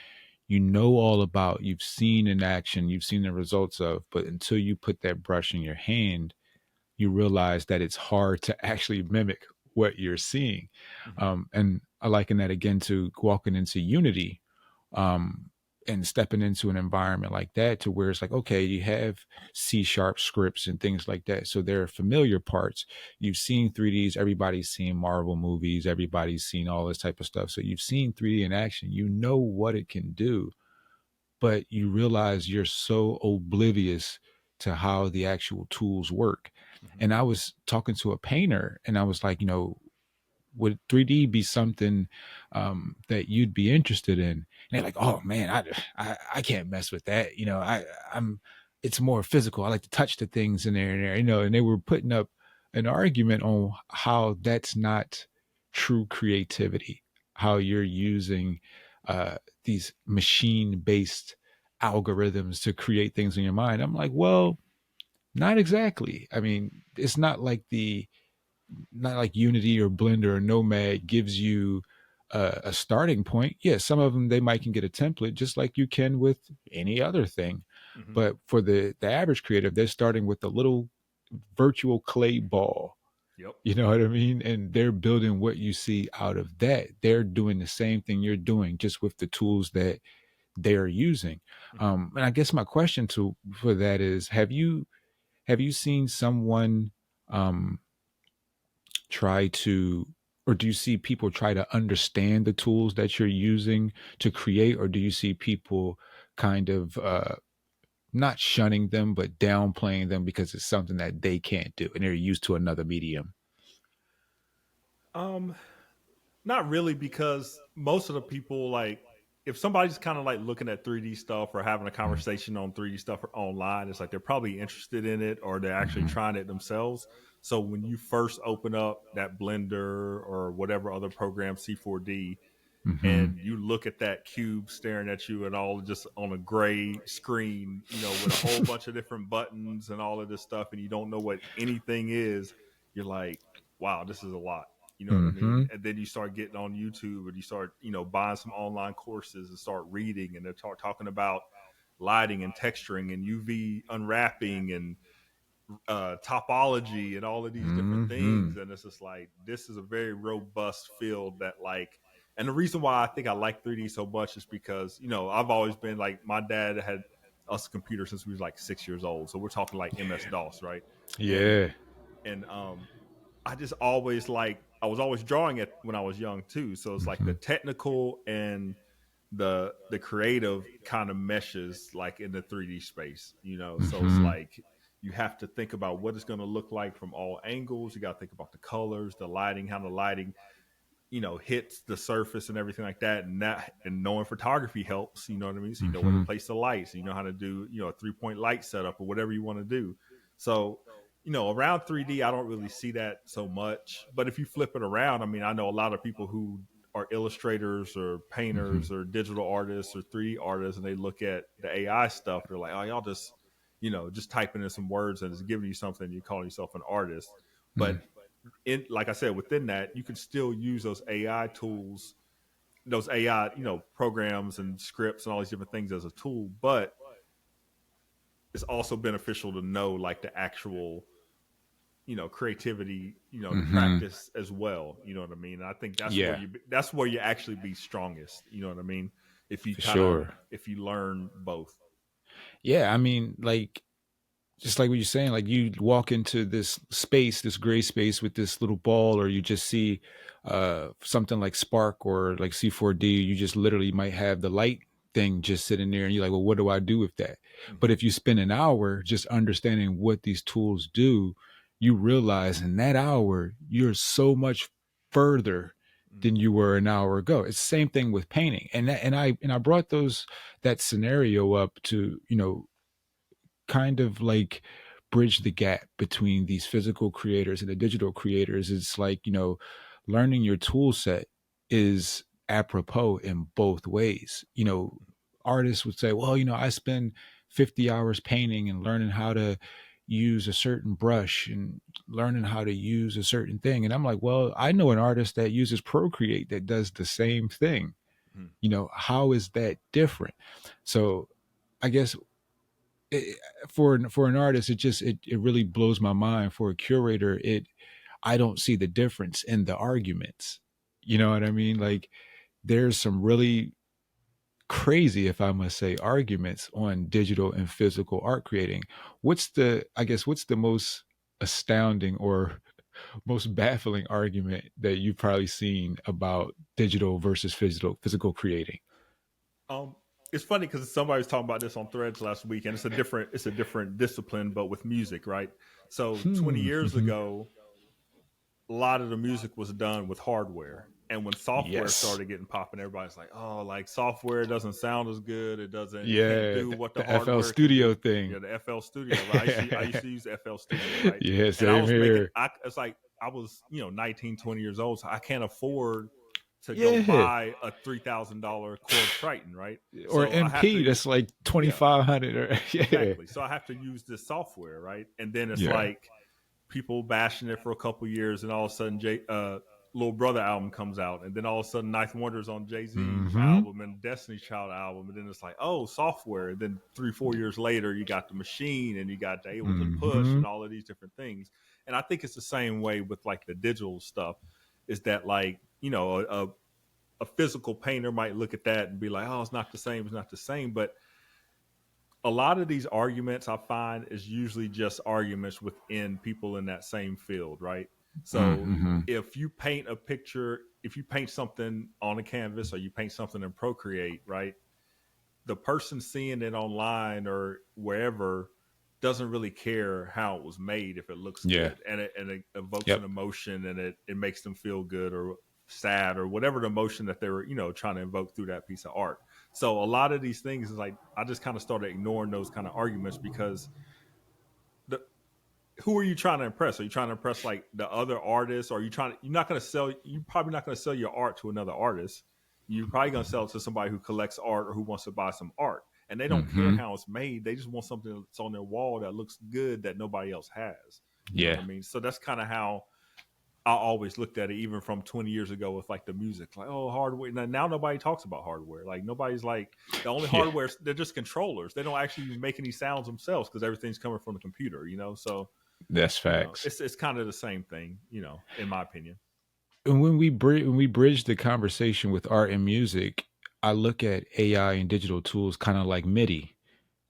[SPEAKER 1] you know all about, you've seen in action, you've seen the results of, but until you put that brush in your hand, you realize that it's hard to actually mimic what you're seeing.
[SPEAKER 2] Mm-hmm.
[SPEAKER 1] And I liken that again to walking into Unity, um, and stepping into an environment like that, to where it's like, okay, you have C# scripts and things like that. So there are familiar parts. You've seen 3Ds, everybody's seen Marvel movies, everybody's seen all this type of stuff. So you've seen 3D in action, you know what it can do, but you realize you're so oblivious to how the actual tools work.
[SPEAKER 2] Mm-hmm.
[SPEAKER 1] And I was talking to a painter and I was like, would 3D be something that you'd be interested in? And they're like, oh man, I can't mess with that. I'm, it's more physical. I like to touch the things in there and there, and they were putting up an argument on how that's not true creativity, how you're using uh, these machine based algorithms to create things in your mind. I'm like, well, not exactly. I mean, it's not like Unity or Blender or Nomad gives you a starting point. Yeah, some of them, they might can get a template just like you can with any other thing.
[SPEAKER 2] Mm-hmm.
[SPEAKER 1] But for the average creative, they're starting with a little virtual clay ball.
[SPEAKER 2] Yep.
[SPEAKER 1] You know what I mean? And they're building what you see out of that. They're doing the same thing you're doing, just with the tools that they're using.
[SPEAKER 2] Mm-hmm.
[SPEAKER 1] And I guess my question to for that is, have you seen someone um, try to, or do you see people try to understand the tools that you're using to create, or do you see people kind of not shunning them but downplaying them because it's something that they can't do and they're used to another medium?
[SPEAKER 2] Um, Not really, because most of the people, like, if somebody's kind of like looking at 3D stuff or having a conversation on 3D stuff online, it's like they're probably interested in it or they're actually
[SPEAKER 1] Mm-hmm.
[SPEAKER 2] trying it themselves. So when you first open up that Blender or whatever other program, C4D,
[SPEAKER 1] Mm-hmm.
[SPEAKER 2] and you look at that cube staring at you and all just on a gray screen, with a whole bunch of different buttons and all of this stuff, and you don't know what anything is, you're like, wow, this is a lot. You know what I
[SPEAKER 1] Mm-hmm.
[SPEAKER 2] mean? And then you start getting on YouTube and you start, buying some online courses and start reading, and they're talking about lighting and texturing and UV unwrapping and topology and all of these different
[SPEAKER 1] Mm-hmm.
[SPEAKER 2] things. And it's just like, this is a very robust field that, like, and the reason why I think I like 3D so much is because, I've always been like, my dad had us a computer since we was like 6 years old. So we're talking like MS DOS, right? And,
[SPEAKER 1] Yeah.
[SPEAKER 2] and I just always like, I was always drawing it when I was young too. So it's like
[SPEAKER 1] Mm-hmm.
[SPEAKER 2] the technical and the creative kind of meshes like in the 3D space, So it's
[SPEAKER 1] Mm-hmm.
[SPEAKER 2] like you have to think about what it's going to look like from all angles. You got to think about the colors, the lighting, how the lighting, hits the surface and everything like that. And knowing photography helps, you know what I mean? So you know where to
[SPEAKER 1] Mm-hmm.
[SPEAKER 2] place the lights, so you know how to do, a 3-point light setup or whatever you want to do. So, around 3D, I don't really see that so much. But if you flip it around, I mean, I know a lot of people who are illustrators or
[SPEAKER 1] Mm-hmm.
[SPEAKER 2] painters or digital artists or 3D artists, and they look at the AI stuff. They're like, oh, y'all just, just typing in some words and it's giving you something. You call yourself an artist.
[SPEAKER 1] Mm-hmm.
[SPEAKER 2] But like I said, within that, you can still use those AI tools, those AI, programs and scripts and all these different things as a tool. But it's also beneficial to know like the actual, creativity, the
[SPEAKER 1] Mm-hmm.
[SPEAKER 2] practice as well. You know what I mean? And I think
[SPEAKER 1] Yeah,
[SPEAKER 2] that's where you actually be strongest. You know what I mean? If you
[SPEAKER 1] for sure.
[SPEAKER 2] if you learn both.
[SPEAKER 1] Yeah, I mean, like, just like what you're saying, like you walk into this space, this gray space with this little ball, or you just see something like Spark or like C4D, you just literally might have the light thing just sitting there and you're like, well, what do I do with that? But
[SPEAKER 2] Mm-hmm.
[SPEAKER 1] if you spend an hour just understanding what these tools do, you realize in that hour you're so much further than
[SPEAKER 2] Mm-hmm.
[SPEAKER 1] you were an hour ago. It's the same thing with painting. And I brought that scenario up to, kind of like bridge the gap between these physical creators and the digital creators. It's like, learning your tool set is apropos in both ways. Artists would say, well, I spend 50 hours painting and learning how to, use a certain brush and learning how to use a certain thing. And I'm like, well, I know an artist that uses Procreate that does the same thing.
[SPEAKER 2] Mhm.
[SPEAKER 1] How is that different? So I guess it, for an artist, it really blows my mind. For a curator, I don't see the difference in the arguments. You know what I mean? Like there's some really crazy, if I must say, arguments on digital and physical art creating. What's the most astounding or most baffling argument that you've probably seen about digital versus physical creating?
[SPEAKER 2] Um, it's funny because somebody was talking about this on Threads last week, and it's a different discipline, but with music, right? So 20 years
[SPEAKER 1] Mm-hmm.
[SPEAKER 2] ago, a lot of the music was done with hardware. And when software
[SPEAKER 1] Yes.
[SPEAKER 2] started getting popping, everybody's like, "Oh, like software doesn't sound as good. It can't
[SPEAKER 1] Yeah,
[SPEAKER 2] do what the
[SPEAKER 1] the FL
[SPEAKER 2] hardware can do."
[SPEAKER 1] Studio thing.
[SPEAKER 2] Yeah, the FL Studio, right? I used to use FL Studio, right?
[SPEAKER 1] Yeah,
[SPEAKER 2] And I
[SPEAKER 1] same
[SPEAKER 2] was making,
[SPEAKER 1] here.
[SPEAKER 2] it's like I was, 19, 20 years old, so I can't afford to go
[SPEAKER 1] Yeah.
[SPEAKER 2] buy a $3,000 Chord Triton, right?
[SPEAKER 1] Or
[SPEAKER 2] So I have
[SPEAKER 1] MP,
[SPEAKER 2] to,
[SPEAKER 1] that's like
[SPEAKER 2] yeah,
[SPEAKER 1] 2,500 or yeah.
[SPEAKER 2] exactly. So I have to use this software, right? And then it's
[SPEAKER 1] Yeah.
[SPEAKER 2] like people bashing it for a couple years, and all of a sudden, Little Brother album comes out, and then all of a sudden, Ninth Wonder's on Jay Z
[SPEAKER 1] Mm-hmm.
[SPEAKER 2] album and Destiny Child album, and then it's like, oh, software. And then 3-4 years later, you got the machine, and you got the Ableton Push,
[SPEAKER 1] Mm-hmm.
[SPEAKER 2] and all of these different things. And I think it's the same way with like the digital stuff. Is that like a physical painter might look at that and be like, oh, it's not the same, it's not the same, but a lot of these arguments I find is usually just arguments within people in that same field, right? So
[SPEAKER 1] Mm-hmm.
[SPEAKER 2] if you paint something on a canvas or you paint something in Procreate, right? The person seeing it online or wherever doesn't really care how it was made if it looks
[SPEAKER 1] Yeah.
[SPEAKER 2] good and it evokes an
[SPEAKER 1] Yep.
[SPEAKER 2] emotion and it makes them feel good or sad or whatever the emotion that they were trying to invoke through that piece of art. So a lot of these things is like I just kind of started ignoring those kind of arguments because the who are you trying to impress? Are you trying to impress like the other artists? Or are you trying to, you're probably not going to sell your art to another artist. You're probably going to sell it to somebody who collects art or who wants to buy some art. And they don't care
[SPEAKER 1] Mm-hmm.
[SPEAKER 2] how it's made. They just want something that's on their wall that looks good that nobody else has. You know what
[SPEAKER 1] Yeah.
[SPEAKER 2] I mean? So that's kind of how I always looked at it, even from 20 years ago with like the music, like, oh, hardware. Now nobody talks about hardware. Like nobody's like, the only
[SPEAKER 1] Yeah.
[SPEAKER 2] hardware, they're just controllers. They don't actually make any sounds themselves because everything's coming from the computer. So
[SPEAKER 1] That's facts.
[SPEAKER 2] it's kind of the same thing, in my opinion.
[SPEAKER 1] And when we bridge the conversation with art and music, I look at AI and digital tools kind of like MIDI.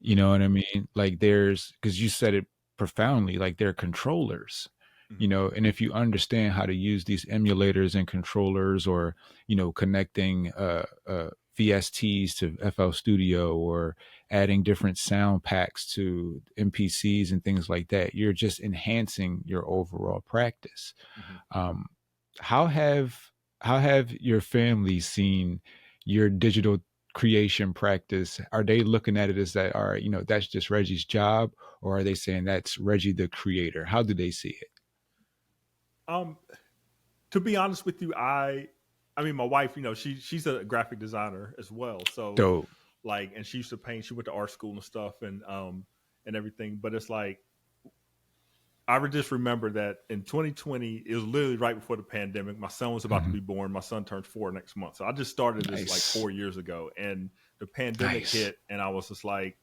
[SPEAKER 1] You
[SPEAKER 2] Mm-hmm.
[SPEAKER 1] know what I mean? Like there's because you said it profoundly, like they're controllers.
[SPEAKER 2] Mm-hmm.
[SPEAKER 1] And if you understand how to use these emulators and controllers, or connecting VSTs to FL Studio, or adding different sound packs to MPCs and things like that, you're just enhancing your overall practice.
[SPEAKER 2] Mm-hmm.
[SPEAKER 1] Um, how have how have your family seen your digital creation practice? Are they looking at it as that, all right, that's just Reggie's job, or are they saying that's Reggie the creator? How do they see it?
[SPEAKER 2] Um, to be honest with you, I mean, my wife, she's a graphic designer as well. So,
[SPEAKER 1] Dope.
[SPEAKER 2] like, and she used to paint. She went to art school and stuff, and everything. But it's like I would just remember that in 2020, it was literally right before the pandemic. My son was about to
[SPEAKER 1] Mhm.
[SPEAKER 2] be born. My son turns 4 next month. So I just started this like
[SPEAKER 1] Nice.
[SPEAKER 2] 4 years ago. And the pandemic
[SPEAKER 1] Nice.
[SPEAKER 2] hit, and I was just like,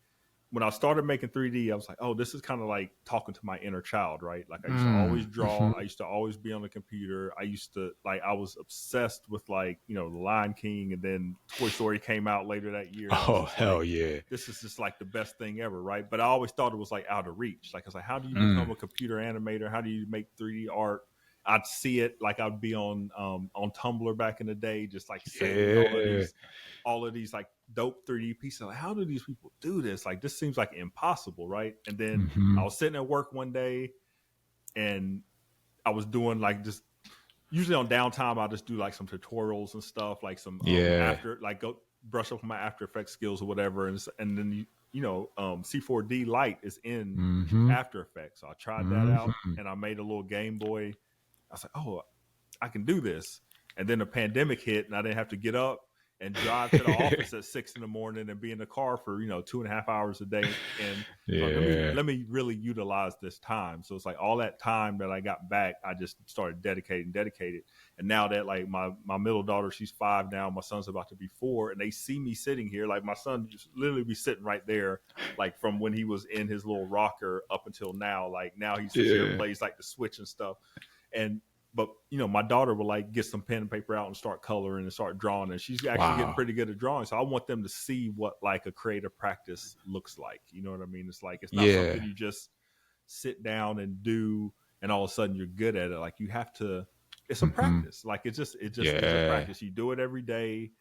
[SPEAKER 2] when I started making 3D, I was like, oh, this is kind of like talking to my inner child, right? Like I used to always draw.
[SPEAKER 1] Mm-hmm.
[SPEAKER 2] I used to always be on the computer. I was obsessed with like, The Lion King, and then Toy Story came out later that year. And I was
[SPEAKER 1] Oh,
[SPEAKER 2] just
[SPEAKER 1] hell
[SPEAKER 2] like,
[SPEAKER 1] yeah.
[SPEAKER 2] this is just like the best thing ever, right? But I always thought it was like out of reach. Like I was like, how do you become
[SPEAKER 1] Mm.
[SPEAKER 2] a computer animator? How do you make 3D art? I'd see it like I'd be on Tumblr back in the day, just like saving
[SPEAKER 1] Yeah.
[SPEAKER 2] all of these like dope 3D pieces. Like, how do these people do this? Like, this seems like impossible, right? And then
[SPEAKER 1] Mm-hmm.
[SPEAKER 2] I was sitting at work one day, and I was doing like just usually on downtime, I'll just do like some tutorials and stuff, like some
[SPEAKER 1] Yeah.
[SPEAKER 2] after like go brush up on my After Effects skills or whatever, and then C4D Lite is in
[SPEAKER 1] Mm-hmm.
[SPEAKER 2] After Effects, so I tried that out,
[SPEAKER 1] Mm-hmm.
[SPEAKER 2] and I made a little Game Boy. I was like, oh, I can do this. And then the pandemic hit, and I didn't have to get up and drive to the office at 6 in the morning and be in the car for 2.5 hours a day. And it's like,
[SPEAKER 1] Yeah.
[SPEAKER 2] let me really utilize this time. So it's like all that time that I got back, I just started dedicated. And now that like my middle daughter, she's 5 now, my son's about to be 4, and they see me sitting here, like my son just literally be sitting right there, like from when he was in his little rocker up until now. Like now he sits here and
[SPEAKER 1] Yeah.
[SPEAKER 2] plays like the Switch and stuff. And but my daughter will like get some pen and paper out and start coloring and start drawing, and she's actually getting
[SPEAKER 1] Wow.
[SPEAKER 2] pretty good at drawing. So I want them to see what like a creative practice looks like. You know what I mean? It's like it's not something
[SPEAKER 1] Yeah.
[SPEAKER 2] you just sit down and do and all of a sudden you're good at it. Like you have to, it's a
[SPEAKER 1] Hmm.
[SPEAKER 2] practice. Like it just is a
[SPEAKER 1] Yeah.
[SPEAKER 2] practice. You do it every day.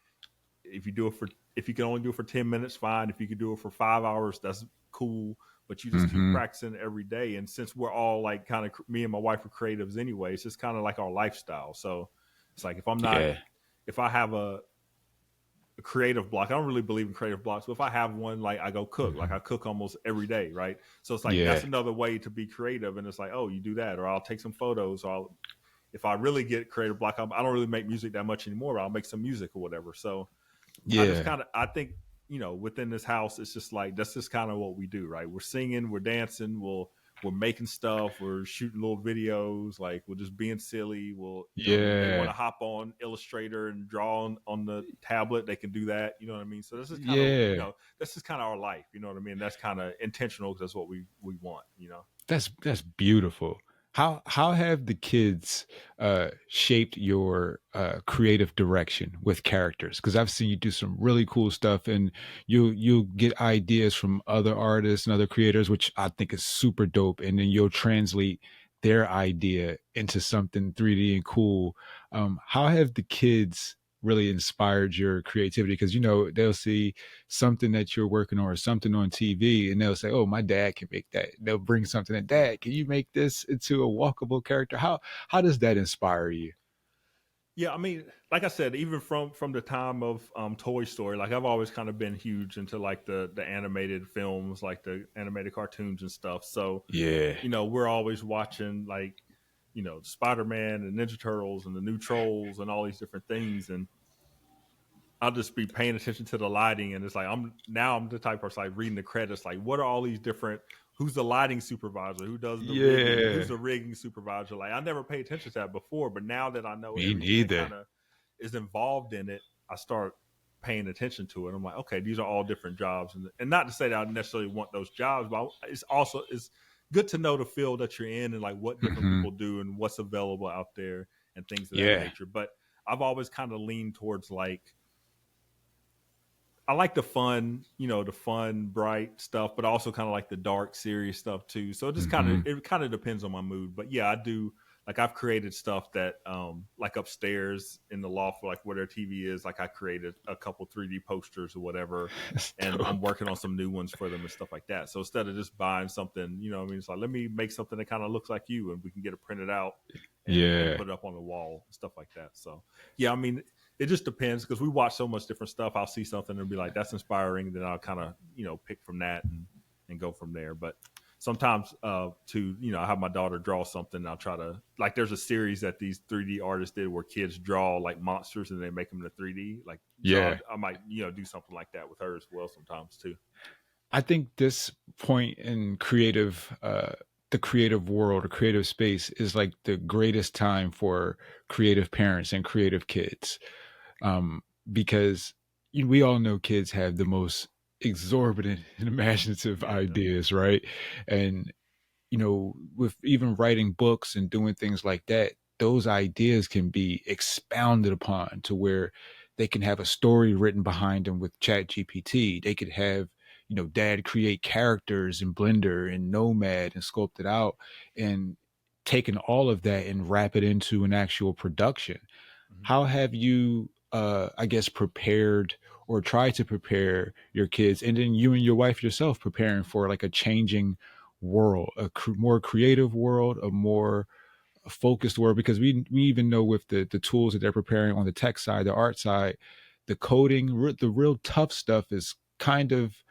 [SPEAKER 2] If you can only do it for 10 minutes, fine. If you can do it for 5 hours, that's cool. But you just keep
[SPEAKER 1] Hmm.
[SPEAKER 2] practicing every day. And since we're all like kind of, me and my wife are creatives anyway, it's just kind of like our lifestyle. So it's like
[SPEAKER 1] Yeah.
[SPEAKER 2] if I have a creative block, I don't really believe in creative blocks, but if I have one, like I go cook, like I
[SPEAKER 1] Hmm.
[SPEAKER 2] cook almost every day, right? So it's like that's
[SPEAKER 1] Yeah.
[SPEAKER 2] another way to be creative. And it's like, oh, you do that, or I'll take some photos, or if I really get creative block, I don't really make music that much anymore, but I'll make some music or whatever. So I just
[SPEAKER 1] Yeah.
[SPEAKER 2] kind of, I think, within this house, it's just like that's just kind of what we do, right? We're singing, we're dancing, we're making stuff, we're shooting little videos, like we're just being silly. We'll, if they want
[SPEAKER 1] Yeah.
[SPEAKER 2] to hop on Illustrator and draw on the tablet, they can do that. You know what I mean? So this is kind of,
[SPEAKER 1] Yeah.
[SPEAKER 2] this is kind of our life. You know what I mean? That's kind of intentional because that's what we want. You know?
[SPEAKER 1] That's beautiful. How have the kids shaped your creative direction with characters? Because I've seen you do some really cool stuff, and you'll get ideas from other artists and other creators, which I think is super dope, and then you'll translate their idea into something 3D and cool. How have the kids really inspired your creativity? Because they'll see something that you're working on or something on TV, and they'll say, "Oh, my dad can make that." They'll bring something that, "Dad, can you make this into a walkable character?" How does that inspire you?
[SPEAKER 2] Yeah, I mean, like I said, even from the time of Toy Story, like I've always kind of been huge into like the animated films, like the animated cartoons and stuff. So
[SPEAKER 1] Yeah.
[SPEAKER 2] we're always watching like Spider Man and Ninja Turtles and the new Trolls and all these different things, and I'll just be paying attention to the lighting, and it's like I'm the type of person like reading the credits, like what are all these different. Who's the lighting supervisor? Who does the rigging? Who's
[SPEAKER 1] Yeah.
[SPEAKER 2] the rigging supervisor? Like I never paid attention to that before, but now that I know
[SPEAKER 1] Me
[SPEAKER 2] everything that
[SPEAKER 1] neither.
[SPEAKER 2] kind of is involved in it, I start paying attention to it. I'm like, okay, these are all different jobs, and not to say that I necessarily want those jobs, but it's good to know the field that you're in and like what different
[SPEAKER 1] Hmm.
[SPEAKER 2] people do and what's available out there and things of that
[SPEAKER 1] Yeah.
[SPEAKER 2] nature. But I've always kind of leaned towards like I like the fun, bright stuff, but also kind of like the dark, serious stuff too. So
[SPEAKER 1] Hmm.
[SPEAKER 2] it kind of depends on my mood. But yeah, I do like I've created stuff that like upstairs in the loft, like where their TV is. Like I created a couple 3D posters or whatever,
[SPEAKER 1] That's
[SPEAKER 2] and I'm
[SPEAKER 1] dope.
[SPEAKER 2] working on some new ones for them and stuff like that. So instead of just buying something, what I mean, it's like let me make something that kind of looks like you, and we can get it printed out and
[SPEAKER 1] Yeah.
[SPEAKER 2] put it up on the wall and stuff like that. So yeah, I mean, it just depends because we watch so much different stuff. I'll see something and be like, "That's inspiring." Then I'll kind of pick from that and go from there. But sometimes I have my daughter draw something. And I'll try to like. There's a series that these 3D artists did where kids draw like monsters and they make them into 3D. Like so,
[SPEAKER 1] Yeah.
[SPEAKER 2] I might do something like that with her as well sometimes too.
[SPEAKER 1] I think this point in the creative world or creative space is like the greatest time for creative parents and creative kids, um, because we all know kids have the most exorbitant and imaginative
[SPEAKER 2] Yeah.
[SPEAKER 1] ideas, right? And with even writing books and doing things like that, those ideas can be expounded upon to where they can have a story written behind them with Chat GPT. They could have, dad create characters in Blender and Nomad and sculpt it out and taking all of that and wrap it into an actual production.
[SPEAKER 2] Mhm.
[SPEAKER 1] How have you, I guess, prepared or tried to prepare your kids, and then you and your wife yourself preparing for like a changing world, more creative world, a more focused world? Because we even know with the tools that they're preparing on the tech side, the art side, the coding, the real tough stuff is kind of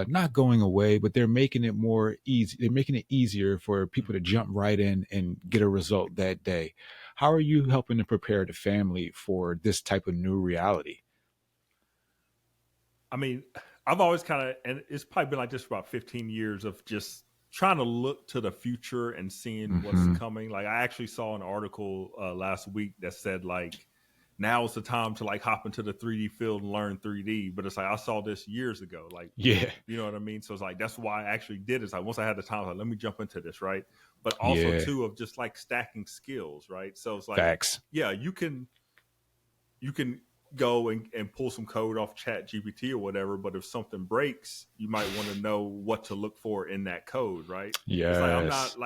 [SPEAKER 1] not going away, but they're making it more easy. They're making it easier for people to
[SPEAKER 2] Mhm.
[SPEAKER 1] jump right in and get a result that day. How are you helping to prepare the family for this type of new reality?
[SPEAKER 2] I mean, I've always kind of, and it's probably been like this for about 15 years of just trying to look to the future and seeing what's
[SPEAKER 1] Mm-hmm.
[SPEAKER 2] coming. Like I actually saw an article last week that said like now is the time to like hop into the 3D field and learn 3D. But it's like I saw this years ago. Like,
[SPEAKER 1] Yeah.
[SPEAKER 2] you know what I mean? So it's like that's why I actually did it. It's like once I had the time, I was like, let me jump into this, right? But also
[SPEAKER 1] Yeah.
[SPEAKER 2] too of just like stacking skills, right? So it's like,
[SPEAKER 1] Facts.
[SPEAKER 2] yeah, you can go and pull some code off Chat GPT or whatever, but if something breaks, you might want to know what to look for in that code, right? It's like
[SPEAKER 1] Yes.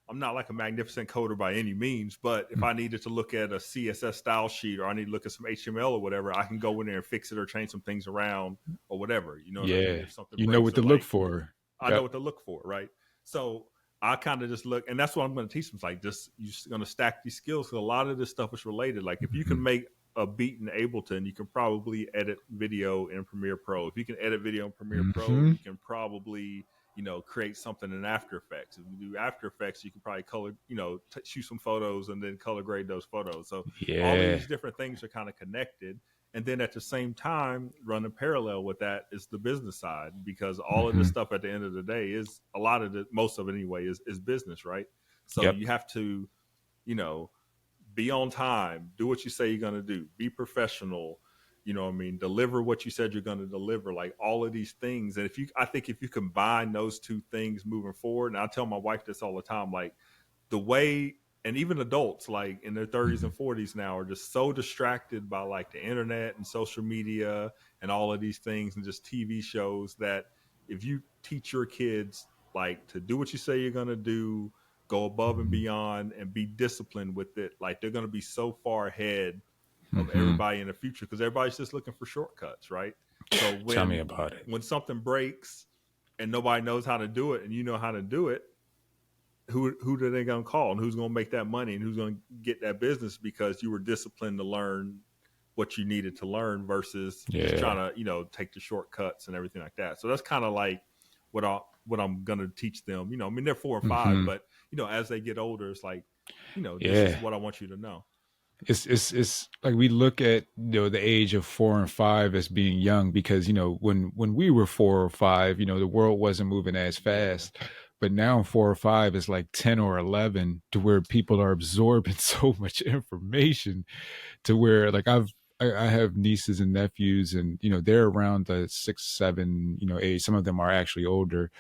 [SPEAKER 2] I'm not like a magnificent coder by any means, but if I needed to look at a CSS style sheet or I need to look at some HTML or whatever, I can go in there and fix it or change some things around or whatever. You know what I mean?
[SPEAKER 1] Yeah.
[SPEAKER 2] If something
[SPEAKER 1] You know
[SPEAKER 2] breaks
[SPEAKER 1] what
[SPEAKER 2] or
[SPEAKER 1] to look
[SPEAKER 2] like
[SPEAKER 1] for.
[SPEAKER 2] I know
[SPEAKER 1] Yep.
[SPEAKER 2] what to look for, right? So I kind of just look, and that's what I'm going to teach them. It's like just you're just going to stack these skills. Because a lot of this stuff is related. Like if you can
[SPEAKER 1] Mm-hmm.
[SPEAKER 2] make a beat in Ableton, you can probably edit video in Premiere Pro. If you can edit video in Premiere Pro,
[SPEAKER 1] Mm-hmm.
[SPEAKER 2] you can probably create something in After Effects. If you do After Effects, you can probably color, shoot some photos and then color grade those photos. So all of
[SPEAKER 1] Yeah.
[SPEAKER 2] these different things are kind of connected. And then at the same time, running parallel with that is the business side, because all of this
[SPEAKER 1] Mm-hmm.
[SPEAKER 2] stuff at the end of the day is a lot of it, most of it anyway, is business, right? So
[SPEAKER 1] Yep.
[SPEAKER 2] you have to, you know, be on time, do what you say you're going to do, be professional, you know what I mean, deliver what you said you're going to deliver, like all of these things. And I think if you combine those two things moving forward, and I tell my wife this all the time, like the way, and even adults like in their 30s
[SPEAKER 1] Mm-hmm.
[SPEAKER 2] and 40s now are just so distracted by like the internet and social media and all of these things and just TV shows, that if you teach your kids like to do what you say you're going to do, go above and beyond and be disciplined with it, like they're going to be so far ahead of
[SPEAKER 1] Mm-hmm.
[SPEAKER 2] everybody in the future, because everybody's just looking for shortcuts, right? So
[SPEAKER 1] Tell me about it.
[SPEAKER 2] when something breaks and nobody knows how to do it and you know how to do it, who are they going to call, and who's going to make that money, and who's going to get that business because you were disciplined to learn what you needed to learn versus just trying
[SPEAKER 1] Yeah.
[SPEAKER 2] to take the shortcuts and everything like that. So that's kind of like what I'm going to teach them. I mean they're 4 and 5,
[SPEAKER 1] Mm-hmm.
[SPEAKER 2] but as they get older, it's like this is
[SPEAKER 1] Yeah.
[SPEAKER 2] what I want you to know.
[SPEAKER 1] It's like we look at the age of 4 and 5 as being young because when we were 4 or 5, the world wasn't moving as
[SPEAKER 2] Yeah.
[SPEAKER 1] fast. But now 4 or 5 is like 10 or 11, to where people are absorbing so much information, to where like I have nieces and nephews, and they're around the 6, 7 age. Some of them are actually older,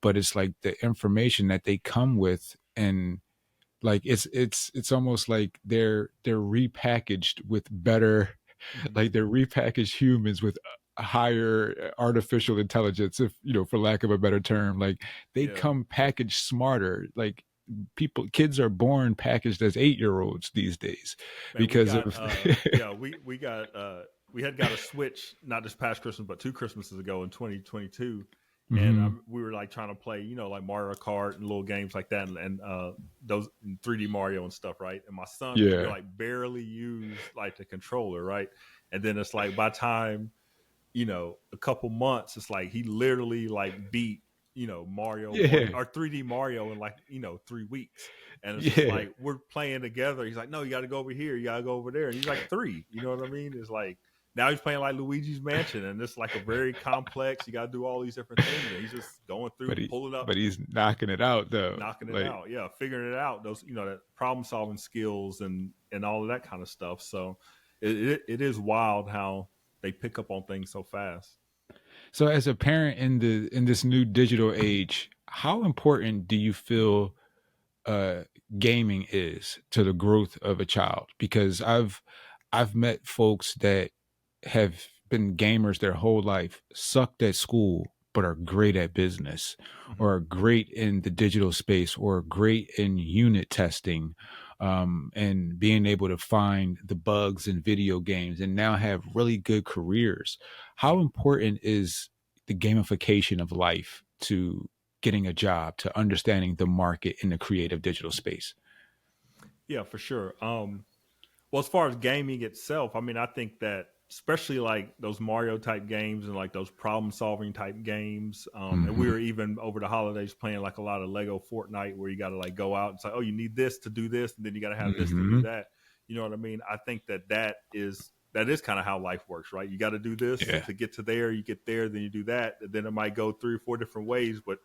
[SPEAKER 1] but it's like the information that they come with, and like it's almost like they're repackaged with better,
[SPEAKER 2] Mm-hmm.
[SPEAKER 1] like they're repackaged humans with a higher artificial intelligence, if for lack of a better term. Like they
[SPEAKER 2] Yeah.
[SPEAKER 1] come packaged smarter. Like kids are born packaged as 8-year-olds these days
[SPEAKER 2] Man, we
[SPEAKER 1] because
[SPEAKER 2] got
[SPEAKER 1] of
[SPEAKER 2] we had got a Switch not this past Christmas but 2 Christmases ago in 2022, and
[SPEAKER 1] hmm
[SPEAKER 2] we were like trying to play like Mario Kart and little games like that, and those 3D Mario and stuff, right? And my son could
[SPEAKER 1] yeah.
[SPEAKER 2] like barely use like the controller, right? And then it's like by time a couple months, it's like he literally like beat Mario one
[SPEAKER 1] Yeah.
[SPEAKER 2] or 3D Mario in like 3 weeks. And it's just
[SPEAKER 1] Yeah.
[SPEAKER 2] like we're playing together. He's like, no, you got to go over here, you got to go over there, and he's like 3. You know what I mean? It's like now he's playing like Luigi's Mansion, and it's like a very complex. You got to do all these different things, and he's just going through, pulling up,
[SPEAKER 1] But he's knocking it out though.
[SPEAKER 2] knocking it
[SPEAKER 1] Like
[SPEAKER 2] out. Yeah, figuring it out. Those that problem solving skills and all of that kind of stuff. So it is wild how they pick up on things so fast.
[SPEAKER 1] so, as a parent in this new digital age, how important do you feel uh, gaming is to the growth of a child? Because I've met folks that have been gamers their whole life, sucked at school, but are great at business,
[SPEAKER 2] Mm-hmm.
[SPEAKER 1] or are great in the digital space, or great in unit testing, and being able to find the bugs in video games, and now have really good careers. How important is the gamification of life to getting a job, to understanding the market in the creative digital space?
[SPEAKER 2] Yeah, for sure. Well, as far as gaming itself, I mean, I think that especially like those Mario type games and like those problem solving type games. And we
[SPEAKER 1] Mm-hmm.
[SPEAKER 2] were even over the holidays playing like a lot of Lego Fortnite, where you got to like go out and say, oh, you need this to do this, and then you got to have this to do
[SPEAKER 1] Mm-hmm.
[SPEAKER 2] that. You know what I mean? I think that is that is kind of how life works, right? You got to do this
[SPEAKER 1] Yeah.
[SPEAKER 2] to get to there. You get there, then you do that. And then it might go 3 or 4 different ways, but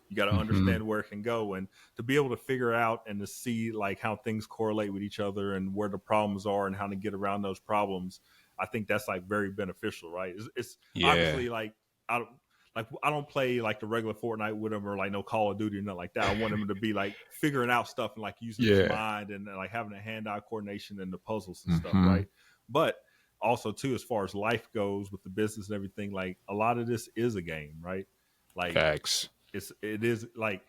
[SPEAKER 2] you got to
[SPEAKER 1] Mm-hmm.
[SPEAKER 2] understand where it can go, and to be able to figure out and to see like how things correlate with each other and where the problems are and how to get around those problems. I think that's like very beneficial, right? It's
[SPEAKER 1] Yeah.
[SPEAKER 2] obviously like I don't I don't play like the regular Fortnite with them or like no Call of Duty or nothing like that. I want them to be like figuring out stuff and like using his
[SPEAKER 1] Yeah.
[SPEAKER 2] mind and like having a hand-eye coordination and the puzzles and stuff,
[SPEAKER 1] Mm-hmm.
[SPEAKER 2] right? But also too, as far as life goes with the business and everything, like a lot of this is a game, right? Like
[SPEAKER 1] Facts.
[SPEAKER 2] it is like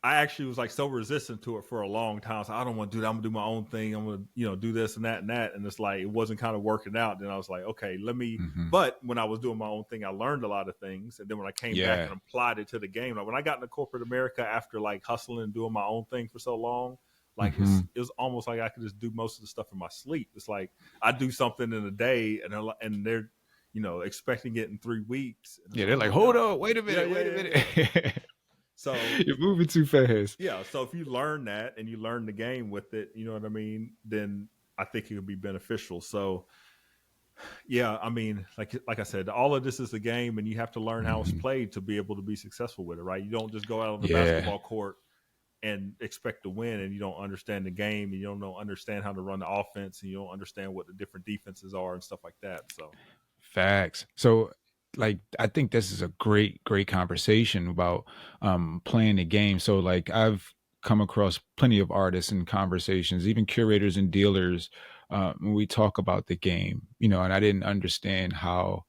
[SPEAKER 2] I actually was like so resistant to it for a long time. So I don't want to do that. I'm gonna do my own thing. I'm gonna, do this and that and that. And it's like it wasn't kind of working out. Then I was like, okay, let me.
[SPEAKER 1] Mm-hmm.
[SPEAKER 2] But when I was doing my own thing, I learned a lot of things. And then when I came back
[SPEAKER 1] Yeah.
[SPEAKER 2] and applied it to the game, like when I got into corporate America after like hustling and doing my own thing for so long, like
[SPEAKER 1] Mm-hmm.
[SPEAKER 2] it was almost like I could just do most of the stuff in my sleep. It's like I do something in a day and they're expecting it in 3 weeks. And it's
[SPEAKER 1] Yeah.
[SPEAKER 2] like,
[SPEAKER 1] They're
[SPEAKER 2] oh
[SPEAKER 1] like,
[SPEAKER 2] my
[SPEAKER 1] hold
[SPEAKER 2] god,
[SPEAKER 1] on, wait a
[SPEAKER 2] yeah,
[SPEAKER 1] minute,
[SPEAKER 2] yeah,
[SPEAKER 1] wait a
[SPEAKER 2] yeah, yeah.
[SPEAKER 1] minute.
[SPEAKER 2] So
[SPEAKER 1] You're moving too fast.
[SPEAKER 2] yeah, so if you learn that and you learn the game with it, you know what I mean, then I think it could be beneficial. So yeah, I mean, like I said, all of this is a game and you have to learn how it's
[SPEAKER 1] Mm-hmm.
[SPEAKER 2] played to be able to be successful with it, right? You don't just go out on the
[SPEAKER 1] Yeah.
[SPEAKER 2] basketball court and expect to win and you don't understand the game and you don't understand how to run the offense and you don't understand what the different defenses are and stuff like that. So
[SPEAKER 1] Facts. So, like, I think this is a great conversation about playing the game. So, like, I've come across plenty of artists and conversations, even curators and dealers, when we talk about the game, and I didn't understand how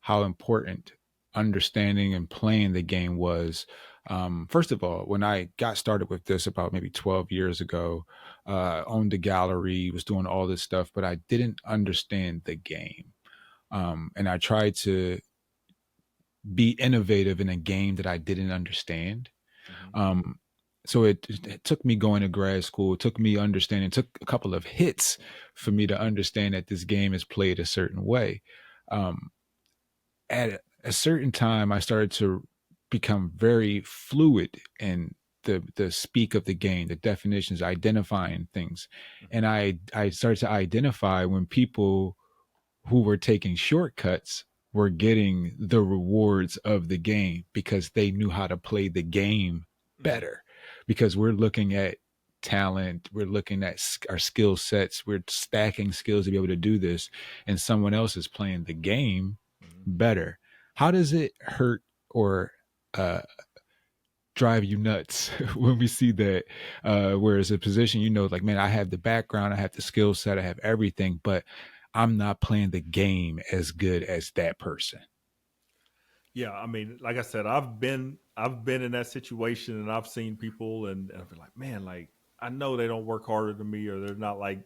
[SPEAKER 1] important understanding and playing the game was. First of all, when I got started with this about maybe 12 years ago, owned a gallery, was doing all this stuff, but I didn't understand the game. And I tried to be innovative in a game that I didn't understand.
[SPEAKER 2] mm-hmm,
[SPEAKER 1] Um, so it took me going to grad school, it took me understanding, it took a couple of hits for me to understand that this game is played a certain way. Um, at a certain time, I started to become very fluid in the speak of the game, the definitions, identifying things,
[SPEAKER 2] mm-hmm,
[SPEAKER 1] and I started to identify when people who were taking shortcuts were getting the rewards of the game because they knew how to play the game
[SPEAKER 2] mm-hmm,
[SPEAKER 1] better. Because we're looking at talent, we're looking at our skill sets, we're stacking skills to be able to do this, and someone else is playing the game
[SPEAKER 2] mm-hmm.
[SPEAKER 1] better. How does it hurt or uh, drive you nuts when we see that? Whereas a position, like, man, I have the background, I have the skill set, I have everything, but I'm not playing the game as good as that person.
[SPEAKER 2] Yeah, I mean, like I said, I've been in that situation and I've seen people and I've been like, man, like I know they don't work harder than me or they're not like,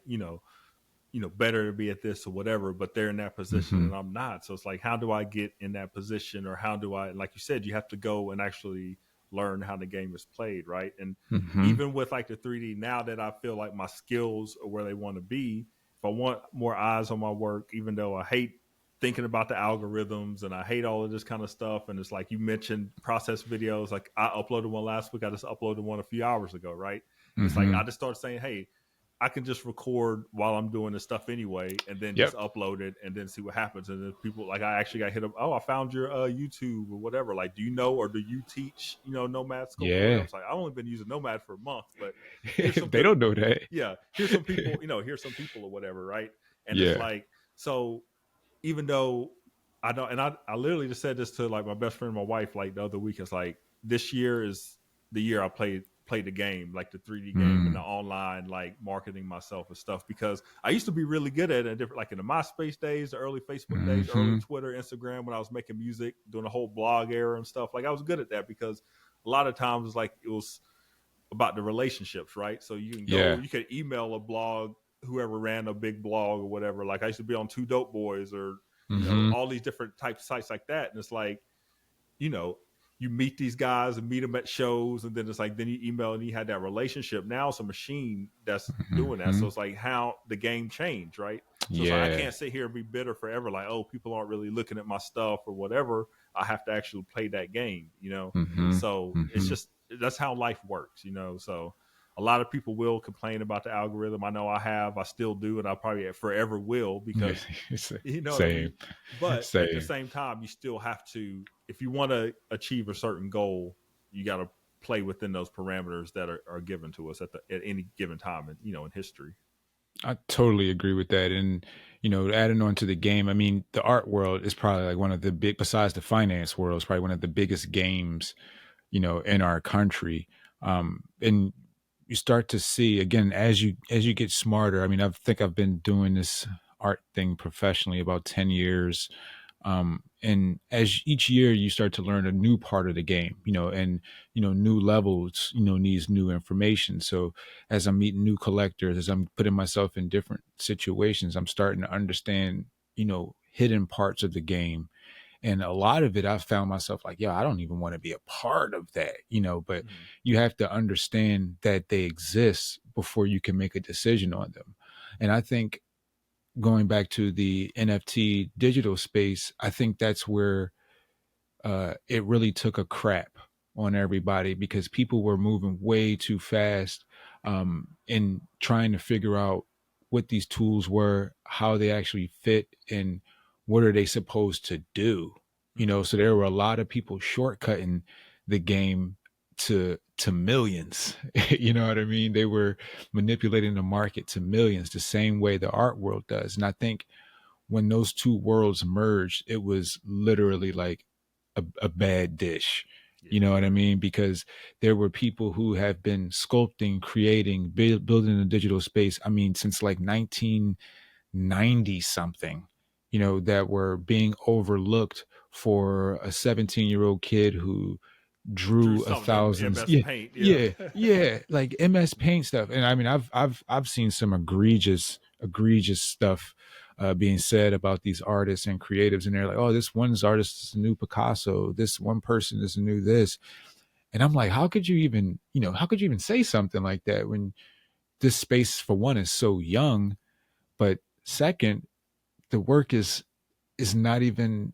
[SPEAKER 2] better to be at this or whatever, but they're in that position
[SPEAKER 1] Mm-hmm.
[SPEAKER 2] and I'm not. So it's like, how do I get in that position or how do I, like you said, you have to go and actually learn how the game is played, right? And
[SPEAKER 1] Mm-hmm.
[SPEAKER 2] even with like the 3D, now that I feel like my skills are where they want to be, if I want more eyes on my work, even though I hate thinking about the algorithms and I hate all of this kind of stuff. And it's like you mentioned process videos. Like I uploaded one last week. I just uploaded one a few hours ago, right? And it's like
[SPEAKER 1] Mm-hmm.
[SPEAKER 2] I just started saying, hey, I can just record while I'm doing this stuff anyway, and then just
[SPEAKER 1] Yep.
[SPEAKER 2] upload it and then see what happens. And then people like I actually got hit up. Oh, I found your YouTube or whatever. Like, do you know or do you teach Nomad sculpting or whatever?
[SPEAKER 1] Yeah.
[SPEAKER 2] It's like I've only been using Nomad for a month, but here's some
[SPEAKER 1] They
[SPEAKER 2] good.
[SPEAKER 1] don't know that.
[SPEAKER 2] Yeah, here's some people. Here's some people or whatever, right? And it's
[SPEAKER 1] Yeah.
[SPEAKER 2] like so even though I don't, and I literally just said this to like my best friend, and my wife, like the other week. It's like this year is the year I played the game, like the 3D game and the
[SPEAKER 1] Mm.
[SPEAKER 2] online like marketing myself and stuff. Because I used to be really good at it, different like in the MySpace days, the early Facebook days, early
[SPEAKER 1] Mm-hmm.
[SPEAKER 2] Twitter, Instagram, when I was making music, doing the whole blog era and stuff. Like I was good at that because a lot of times it's like it was about the relationships, right? So you can go,
[SPEAKER 1] Yeah.
[SPEAKER 2] you could email a blog, whoever ran a big blog or whatever. Like I used to be on Two Dope Boys or
[SPEAKER 1] Mm-hmm.
[SPEAKER 2] all these different types of sites like that, and it's like you know you meet these guys and meet them at shows, and then it's like then you email and you had that relationship. Now it's a machine that's doing that,
[SPEAKER 1] Mm-hmm.
[SPEAKER 2] so it's like how the game changed, right? So it's like I
[SPEAKER 1] Yeah.
[SPEAKER 2] can't sit here and be bitter forever, like oh people aren't really looking at my stuff or whatever. I have to actually play that game,
[SPEAKER 1] Mm-hmm.
[SPEAKER 2] So it's
[SPEAKER 1] Mm-hmm.
[SPEAKER 2] just that's how life works, So A lot of people will complain about the algorithm. I know I have, I still do, and I probably forever will, because you know what I
[SPEAKER 1] Same,
[SPEAKER 2] mean. But at the
[SPEAKER 1] same.
[SPEAKER 2] same time, you still have to, if you want to achieve a certain goal, you got to play within those parameters that are given to us at any given time, in history.
[SPEAKER 1] I totally agree with that. And, adding on to the game, I mean, the art world is probably like one of the big, besides the finance world, is probably one of the biggest games, in our country. And you start to see again as you get smarter. I mean, I think I've been doing this art thing professionally about 10 years. And as each year you start to learn a new part of the game, and new levels, needs new information. So as I'm meeting new collectors, as I'm putting myself in different situations, I'm starting to understand, hidden parts of the game. And a lot of it, I found myself like, I don't even want to be a part of that, but
[SPEAKER 2] Mm-hmm.
[SPEAKER 1] you have to understand that they exist before you can make a decision on them. And I think going back to the NFT digital space, I think that's where it really took a crap on everybody, because people were moving way too fast in trying to figure out what these tools were, how they actually fit, and what are they supposed to do.
[SPEAKER 2] Mm-hmm.
[SPEAKER 1] So there were a lot of people shortcutting the game to millions. You know what I mean? They were manipulating the market to millions the same way the art world does. And I think when those two worlds merged, it was literally like a bad dish. You
[SPEAKER 2] Yeah.
[SPEAKER 1] know what I mean? Because there were people who have been sculpting, creating, building a digital space. I mean, since like 1990 something, that were being overlooked for a 17-year-old kid who
[SPEAKER 2] Drew
[SPEAKER 1] drew a
[SPEAKER 2] something in
[SPEAKER 1] thousands.
[SPEAKER 2] MS
[SPEAKER 1] Yeah,
[SPEAKER 2] Paint. Yeah.
[SPEAKER 1] yeah, yeah, like MS Paint stuff. And I mean, I've seen some egregious stuff being said about these artists and creatives, and they're like, oh, this one's artist is a new Picasso, this one person is a new this. And I'm like, how could you even say something like that when this space, for one, is so young, but second, the work is not even,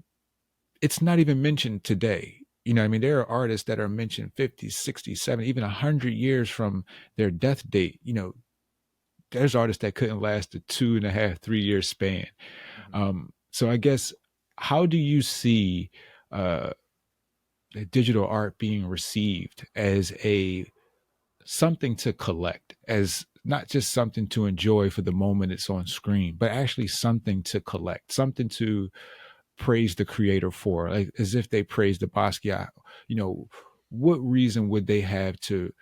[SPEAKER 1] it's not even mentioned today. I mean, there are artists that are mentioned 50, 60, 70, even 100 years from their death date. There's artists that couldn't last a 2.5, 3 year span.
[SPEAKER 2] Mm-hmm.
[SPEAKER 1] So I guess, how do you see uh, digital art being received as a something to collect, as not just something to enjoy for the moment it's on screen, but actually something to collect, something to praise the creator for, like as if they praise the Basquiat. What reason would they have to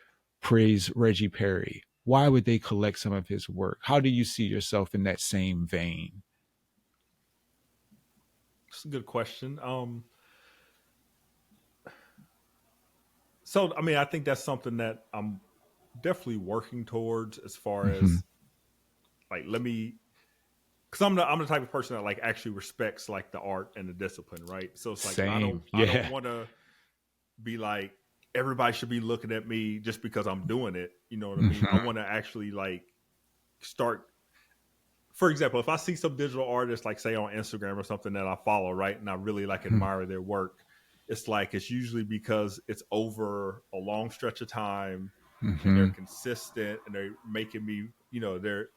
[SPEAKER 1] praise Reggie Perry? Why would they collect some of his work? How do you see yourself in that same vein?
[SPEAKER 2] It's a good question. So I mean, I think that's something that I'm definitely working towards, as far
[SPEAKER 1] Mm-hmm.
[SPEAKER 2] as like, let me, because I'm the type of person that like actually respects like the art and the discipline, right? So it's like,
[SPEAKER 1] Same,
[SPEAKER 2] I don't
[SPEAKER 1] yeah.
[SPEAKER 2] want to be like, everybody should be looking at me just because I'm doing it. You know what I mean? I
[SPEAKER 1] Mm-hmm.
[SPEAKER 2] want to actually like start. For example, if I see some digital artist, like say on Instagram or something that I follow, right, and I really like admire their work, it's like, it's usually because it's over a long stretch of time, and they're
[SPEAKER 1] Mm-hmm.
[SPEAKER 2] consistent, and they're making me, they're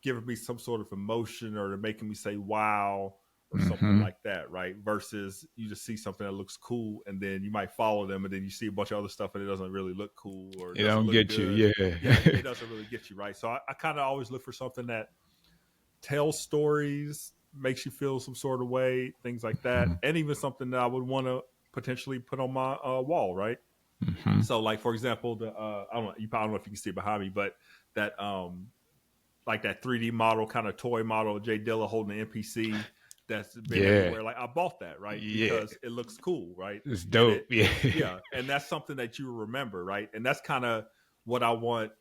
[SPEAKER 2] giving me some sort of emotion, or they're making me say wow, or something
[SPEAKER 1] Mm-hmm.
[SPEAKER 2] like that, right? Versus you just see something that looks cool, and then you might follow them, and then you see a bunch of other stuff, and it doesn't really look cool, or it
[SPEAKER 1] It
[SPEAKER 2] doesn't
[SPEAKER 1] don't
[SPEAKER 2] look
[SPEAKER 1] get you,
[SPEAKER 2] good.
[SPEAKER 1] yeah.
[SPEAKER 2] Yeah, it doesn't really get you, right? So I kind of always look for something that tells stories, makes you feel some sort of way, things like that, and even something that I would want to potentially put on my wall, right?
[SPEAKER 1] Mm-hmm.
[SPEAKER 2] So, like for example, the I don't know, I don't know if you can see it behind me, but that like that 3D model, kind of toy model of Jay Dilla holding the NPC that's been
[SPEAKER 1] Yeah,
[SPEAKER 2] everywhere. Like, I bought that, right,
[SPEAKER 1] yeah,
[SPEAKER 2] because it looks cool, right?
[SPEAKER 1] it's
[SPEAKER 2] And
[SPEAKER 1] dope, yeah.
[SPEAKER 2] yeah, and that's something that you remember, right? And that's kind of what I want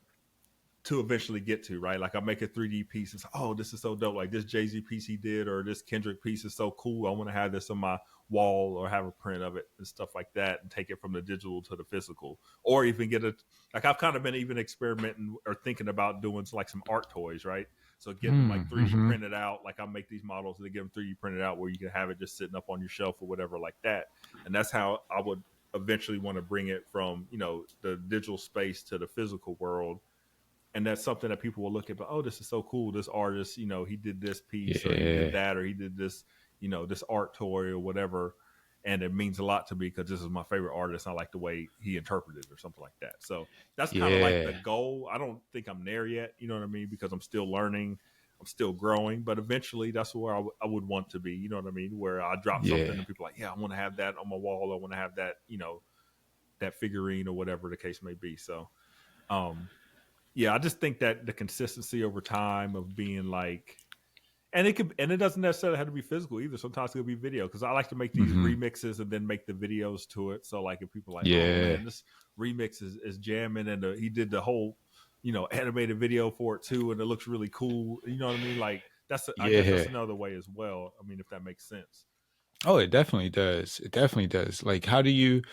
[SPEAKER 2] to eventually get to, right? Like, I make a 3D piece. It's, oh, this is so dope. Like, this Jay-Z piece he did, or this Kendrick piece is so cool. I want to have this on my wall, or have a print of it and stuff like that, and take it from the digital to the physical, or even get it. Like, I've kind of been even experimenting or thinking about doing like some art toys, right? So get them like 3D
[SPEAKER 1] Mm-hmm.
[SPEAKER 2] printed out. Like, I make these models and they get them 3D printed out, where you can have it just sitting up on your shelf or whatever like that. And that's how I would eventually want to bring it from, the digital space to the physical world, and that's something that people will look at, but oh, this is so cool, this artist, he did this piece or he did
[SPEAKER 1] Yeah.
[SPEAKER 2] that or he did this, this art toy or whatever, and it means a lot to me because this is my favorite artist. I like the way he interpreted it or something like that. So that's kind of like the
[SPEAKER 1] Yeah.
[SPEAKER 2] goal. I don't think I'm there yet, you know what I mean, because I'm still learning, I'm still growing, but eventually that's where I would want to be, you know what I mean, where I drop something
[SPEAKER 1] Yeah.
[SPEAKER 2] and people are like, yeah, I want to have that on my wall, I want to have that, that figurine or whatever the case may be. So um yeah, I just think that the consistency over time of being like, and it doesn't necessarily have to be physical either. Sometimes it'll be video because I like to make these
[SPEAKER 1] Mm-hmm.
[SPEAKER 2] remixes and then make the videos to it. So like if people are like, oh
[SPEAKER 1] Yeah.
[SPEAKER 2] man, this remix is jamming, and he did the whole, animated video for it too, and it looks really cool. You know what I mean? Like I guess that's
[SPEAKER 1] Yeah.
[SPEAKER 2] another way as well. I mean, if that makes sense.
[SPEAKER 1] Oh, it definitely does. It definitely does. Like, how do you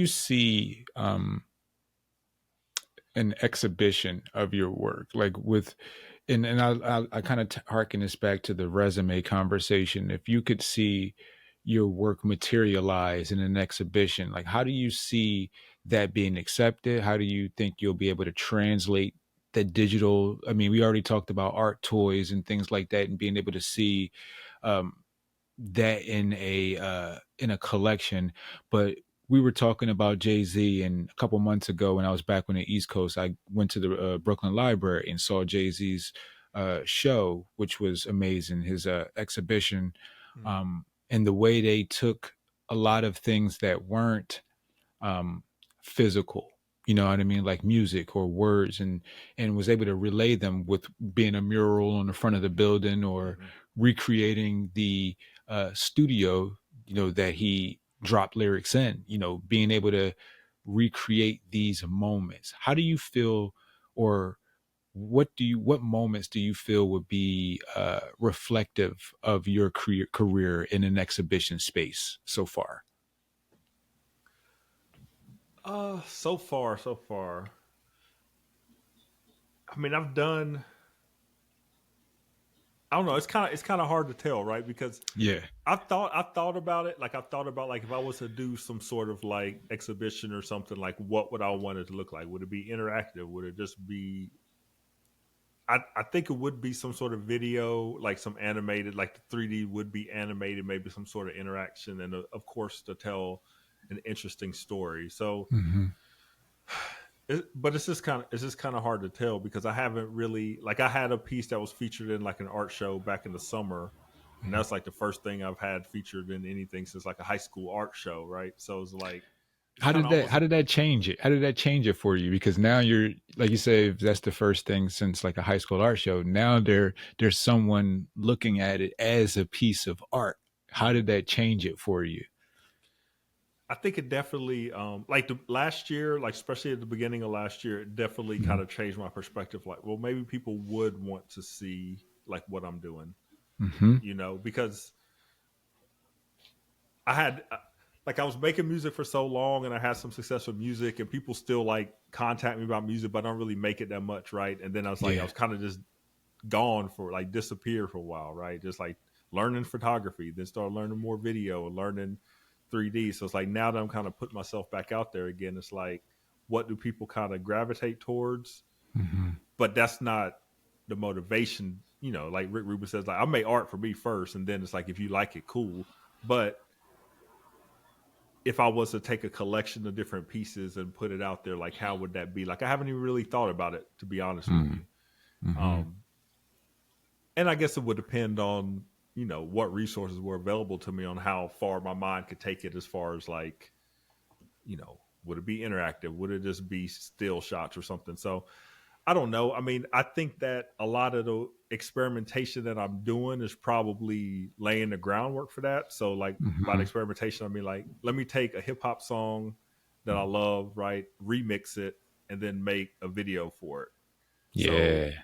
[SPEAKER 1] see an exhibition of your work, like with, and I kind of harken this back to the resume conversation. If you could see your work materialize in an exhibition, like how do you see that being accepted? How do you think you'll be able to translate the digital? I mean, we already talked about art toys and things like that, and being able to see um, that in a collection. But we were talking about Jay-Z, and a couple months ago when I was back on the East Coast, I went to the Brooklyn Library and saw Jay-Z's show, which was amazing, his exhibition,
[SPEAKER 2] Mm-hmm.
[SPEAKER 1] and the way they took a lot of things that weren't um, physical, you know what I mean, like music or words, and was able to relay them with being a mural on the front of the building, or
[SPEAKER 2] Mm-hmm.
[SPEAKER 1] recreating the studio, that he dropped lyrics in, being able to recreate these moments. How do you feel, or what moments do you feel would be reflective of your career in an exhibition space so far?
[SPEAKER 2] So far. I mean, I've done. I don't know. It's kind of hard to tell, right? Because
[SPEAKER 1] Yeah.
[SPEAKER 2] I thought about it. Like I thought about like if I was to do some sort of like exhibition or something, like what would I want it to look like? Would it be interactive? Would it just be? I think it would be some sort of video, like some animated, like the 3D would be animated, maybe some sort of interaction, and of course to tell an interesting story. So,
[SPEAKER 1] Mm-hmm.
[SPEAKER 2] but it's just kind of hard to tell because I haven't really like I had a piece that was featured in like an art show back in the summer, and that's like the first thing I've had featured in anything since like a high school art show, right? So it's like it's
[SPEAKER 1] How
[SPEAKER 2] kind
[SPEAKER 1] did
[SPEAKER 2] of
[SPEAKER 1] that
[SPEAKER 2] almost.
[SPEAKER 1] how did that change it? How did that change it for you? Because now you're, like you say, if that's the first thing since like a high school art show. Now there's someone looking at it as a piece of art. How did that change it for you?
[SPEAKER 2] I think it definitely, like the last year, like especially at the beginning of last year, it definitely kind of changed my perspective. Like, well, maybe people would want to see like what I'm doing,
[SPEAKER 1] Mm-hmm.
[SPEAKER 2] because I had like I was making music for so long, and I had some success with music, and people still like contact me about music, but I don't really make it that much, right? And then I was like, I
[SPEAKER 1] Yeah.
[SPEAKER 2] was kind of just gone for like disappeared for a while, right? Just like learning photography, then start learning more video and learning 3D. So it's like now that I'm kind of putting myself back out there again, it's like, what do people kind of gravitate towards?
[SPEAKER 1] Mm-hmm.
[SPEAKER 2] But that's not the motivation, like Rick Rubin says, like I make art for me first, and then it's like if you like it, cool. But if I was to take a collection of different pieces and put it out there, like how would that be? Like I haven't even really thought about it, to be honest with you.
[SPEAKER 1] Mm-hmm.
[SPEAKER 2] Um, and I guess it would depend on what resources were available to me on how far my mind could take it as far as like would it be interactive, would it just be still shots or something. So I don't know. I mean, I think that a lot of the experimentation that I'm doing is probably laying the groundwork for that. So like by the
[SPEAKER 1] Mm-hmm.
[SPEAKER 2] experimentation, I mean like let me take a hip hop song that I love, right, remix it, and then make a video for it. So
[SPEAKER 1] Yeah.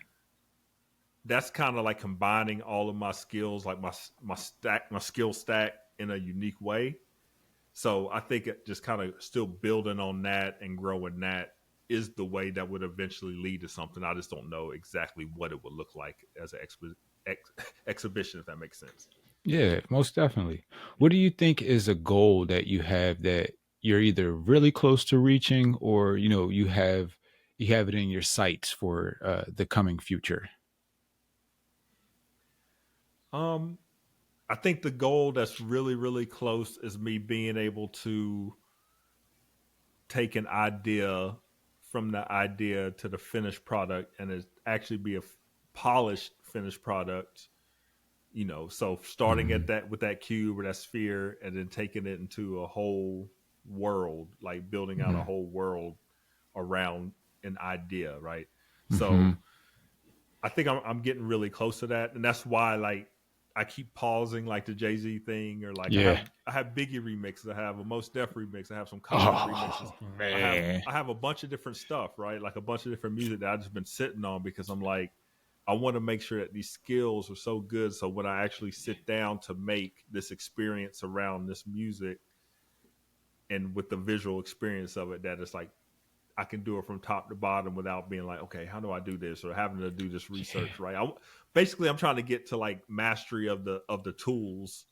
[SPEAKER 2] that's kind of like combining all of my skills, like my skill stack in a unique way. So I think it just kind of still building on that and growing that is the way that would eventually lead to something. I just don't know exactly what it would look like as an exhibition, if that makes sense.
[SPEAKER 1] Yeah, most definitely. What do you think is a goal that you have that you're either really close to reaching, or you have you have it in your sights for the coming future?
[SPEAKER 2] Um, I think the goal that's really, really close is me being able to take an idea from the idea to the finished product and it actually be a polished finished product. So starting
[SPEAKER 1] Mm-hmm.
[SPEAKER 2] at that with that cube or that sphere and then taking it into a whole world, like building out a whole world around an idea, right?
[SPEAKER 1] Mm-hmm.
[SPEAKER 2] So I think I'm getting really close to that, and that's why like I keep pausing like the Jay-Z thing, or like
[SPEAKER 1] Yeah.
[SPEAKER 2] I have Biggie remixes, I have a Most Def remix, I have some Common remixes,
[SPEAKER 1] Oh man.
[SPEAKER 2] I have a bunch of different stuff, right? Like a bunch of different music that I've just been sitting on because I'm like I want to make sure that these skills are so good, so when I actually sit down to make this experience around this music and with the visual experience of it, that it's like I can do it from top to bottom without being like, okay, how do I do this, or having to do this research, right? Basically, I'm trying to get to like mastery of the tools,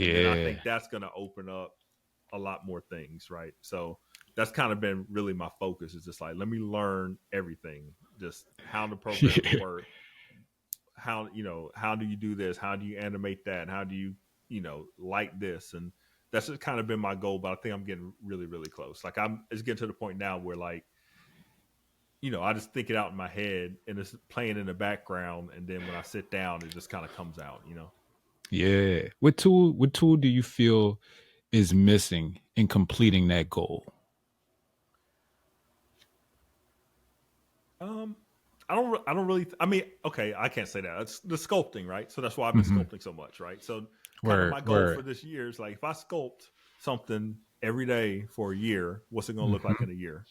[SPEAKER 2] and then I
[SPEAKER 1] Yeah.
[SPEAKER 2] think that's going to open up a lot more things, right? So that's kind of been really my focus. Is just like let me learn everything, just how the programs
[SPEAKER 1] Yeah.
[SPEAKER 2] work, how do you do this, how do you animate that, and how do you light this, and that's just kind of been my goal. But I think I'm getting really, really close. Like it's getting to the point now where like I just think it out in my head and it's playing in the background. And then when I sit down, it just kind of comes out.
[SPEAKER 1] Yeah. What tool do you feel is missing in completing that goal?
[SPEAKER 2] Um, I don't really, I mean, okay, I can't say that. It's the sculpting, right? So that's why I've been
[SPEAKER 1] Mm-hmm.
[SPEAKER 2] sculpting so much, right? So kind of
[SPEAKER 1] Word,
[SPEAKER 2] my goal for
[SPEAKER 1] word.
[SPEAKER 2] this year is like, if I sculpt something every day for a year, what's it going to look like
[SPEAKER 1] Mm-hmm.
[SPEAKER 2] in a year?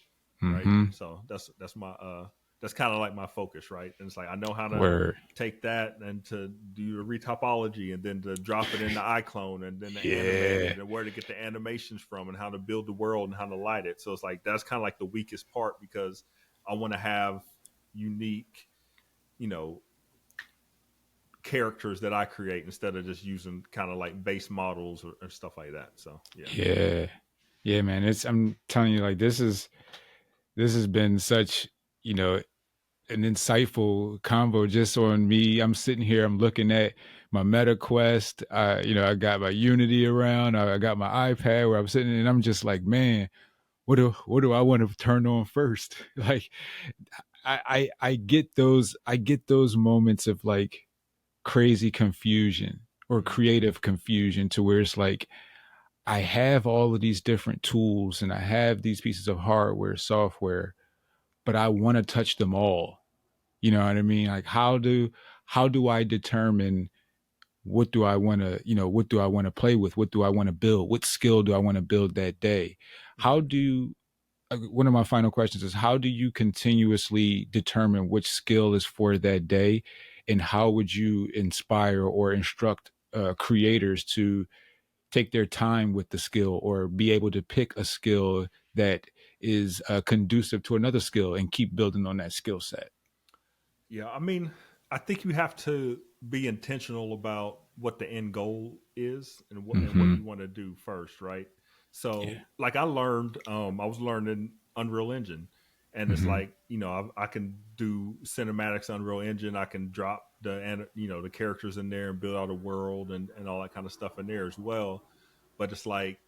[SPEAKER 2] Right.
[SPEAKER 1] Mm-hmm.
[SPEAKER 2] So that's my, that's kind of like my focus, right? And it's like, I know how to
[SPEAKER 1] Word.
[SPEAKER 2] take that and to do the retopology and then to drop it into iClone and then to animate
[SPEAKER 1] Yeah.
[SPEAKER 2] it and where to get the animations from and how to build the world and how to light it. So it's like, that's kind of like the weakest part because I want to have unique, you know, characters that I create instead of just using kind of like base models or stuff like that. So yeah.
[SPEAKER 1] Yeah. Yeah, man. I'm telling you, like this has been such, you know, an insightful convo just on me. I'm sitting here, I'm looking at my Meta Quest. I got my Unity around. I got my iPad where I'm sitting, and I'm just like, man, what do I want to turn on first? Like, I get those moments of like crazy confusion or
[SPEAKER 2] Mm-hmm.
[SPEAKER 1] creative confusion to where it's like I have all of these different tools and I have these pieces of hardware, software, but I want to touch them all. You know what I mean? Like how do I determine what do I want to play with? What do I want to build? What skill do I want to build that day? How
[SPEAKER 2] Mm-hmm.
[SPEAKER 1] do One of my final questions is how do you continuously determine which skill is for that day, and how would you inspire or instruct creators to take their time with the skill or be able to pick a skill that is conducive to another skill and keep building on that skill set?
[SPEAKER 2] Yeah, I mean, I think you have to be intentional about what the end goal is and what
[SPEAKER 1] Mm-hmm.
[SPEAKER 2] you want to do first, right?
[SPEAKER 1] Yeah.
[SPEAKER 2] So, like I learned, I was learning Unreal Engine, and it's
[SPEAKER 1] Mm-hmm.
[SPEAKER 2] like I can do cinematics Unreal Engine. I can drop the characters in there and build out a world and all that kind of stuff in there as well. But it's like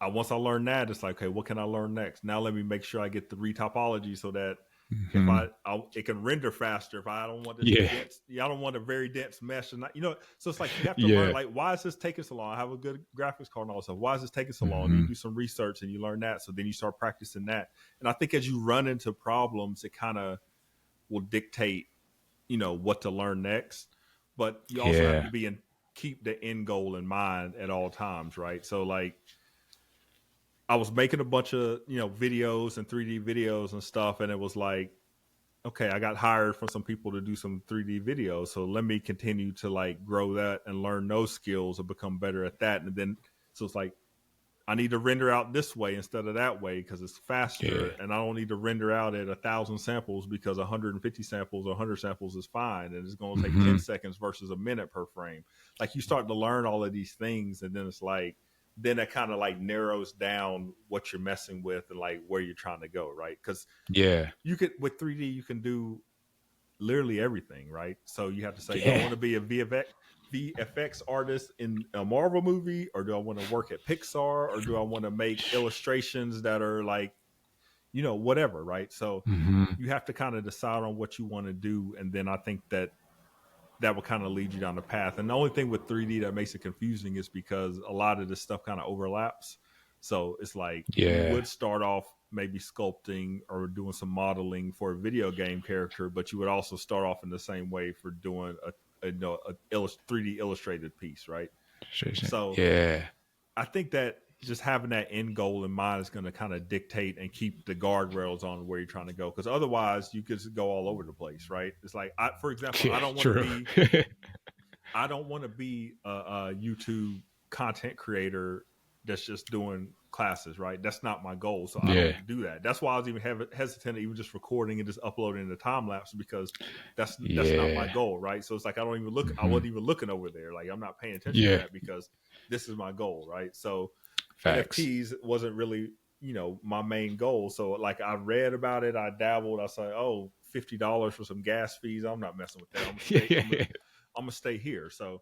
[SPEAKER 2] once I learn that, it's like, okay, what can I learn next? Now let me make sure I get the retopology so that if
[SPEAKER 1] Mm-hmm.
[SPEAKER 2] it can render faster. If I don't want this
[SPEAKER 1] Yeah.
[SPEAKER 2] dense, I don't want a very dense mesh, and so it's like you have to learn.
[SPEAKER 1] Yeah.
[SPEAKER 2] Like, why is this taking so long? I have a good graphics card and all that stuff. Why is this taking so long? You
[SPEAKER 1] Mm-hmm.
[SPEAKER 2] do some research and you learn that. So then you start practicing that. And I think as you run into problems, it kind of will dictate, what to learn next. But you also have
[SPEAKER 1] Yeah.
[SPEAKER 2] to keep the end goal in mind at all times, right? So like I was making a bunch of videos and 3D videos and stuff, and it was like, okay, I got hired from some people to do some 3D videos, so let me continue to like grow that and learn those skills and become better at that. And then so it's like I need to render out this way instead of that way because it's
[SPEAKER 1] Yeah.
[SPEAKER 2] faster, and I don't need to render out at 1,000 samples because 150 samples or 100 samples is fine, and it's going to take
[SPEAKER 1] Mm-hmm.
[SPEAKER 2] 10 seconds versus a minute per frame. Like you start to learn all of these things, and then it's like then it kind of like narrows down what you're messing with and like where you're trying to go, right? Because
[SPEAKER 1] Yeah.
[SPEAKER 2] you could with 3D you can do literally everything, right? So you have to say, do I
[SPEAKER 1] Yeah.
[SPEAKER 2] want to be a VFX artist in a Marvel movie, or do I want to work at Pixar, or do I want to make illustrations that are like, whatever, right? So
[SPEAKER 1] Hmm.
[SPEAKER 2] you have to kind of decide on what you want to do, and then I think that will kind of lead you down the path. And the only thing with 3D that makes it confusing is because a lot of this stuff kind of overlaps. So it's like you
[SPEAKER 1] Yeah.
[SPEAKER 2] would start off maybe sculpting or doing some modeling for a video game character, but you would also start off in the same way for doing a 3D illustrated piece, right? So
[SPEAKER 1] Yeah.
[SPEAKER 2] I think that just having that end goal in mind is going to kind of dictate and keep the guardrails on where you're trying to go. Because otherwise, you could just go all over the place, right? It's like, for example,
[SPEAKER 1] Yeah. True.
[SPEAKER 2] I don't want to be a YouTube content creator that's just doing classes, right? That's not my goal, so I
[SPEAKER 1] Yeah.
[SPEAKER 2] don't do that. That's why I was even hesitant to even just recording and just uploading the time lapse, because that's not my
[SPEAKER 1] Yeah.
[SPEAKER 2] goal, right? So it's like I don't even look. I
[SPEAKER 1] Hmm.
[SPEAKER 2] wasn't even looking over there. Like I'm not paying attention to
[SPEAKER 1] Yeah.
[SPEAKER 2] that because this is my goal, right? So
[SPEAKER 1] Facts.
[SPEAKER 2] NFTs wasn't really my main goal. So like I read about it, I dabbled. I said, oh, $50 for some gas fees. I'm not messing with that. I'm gonna stay.
[SPEAKER 1] Yeah.
[SPEAKER 2] I'm gonna stay here. So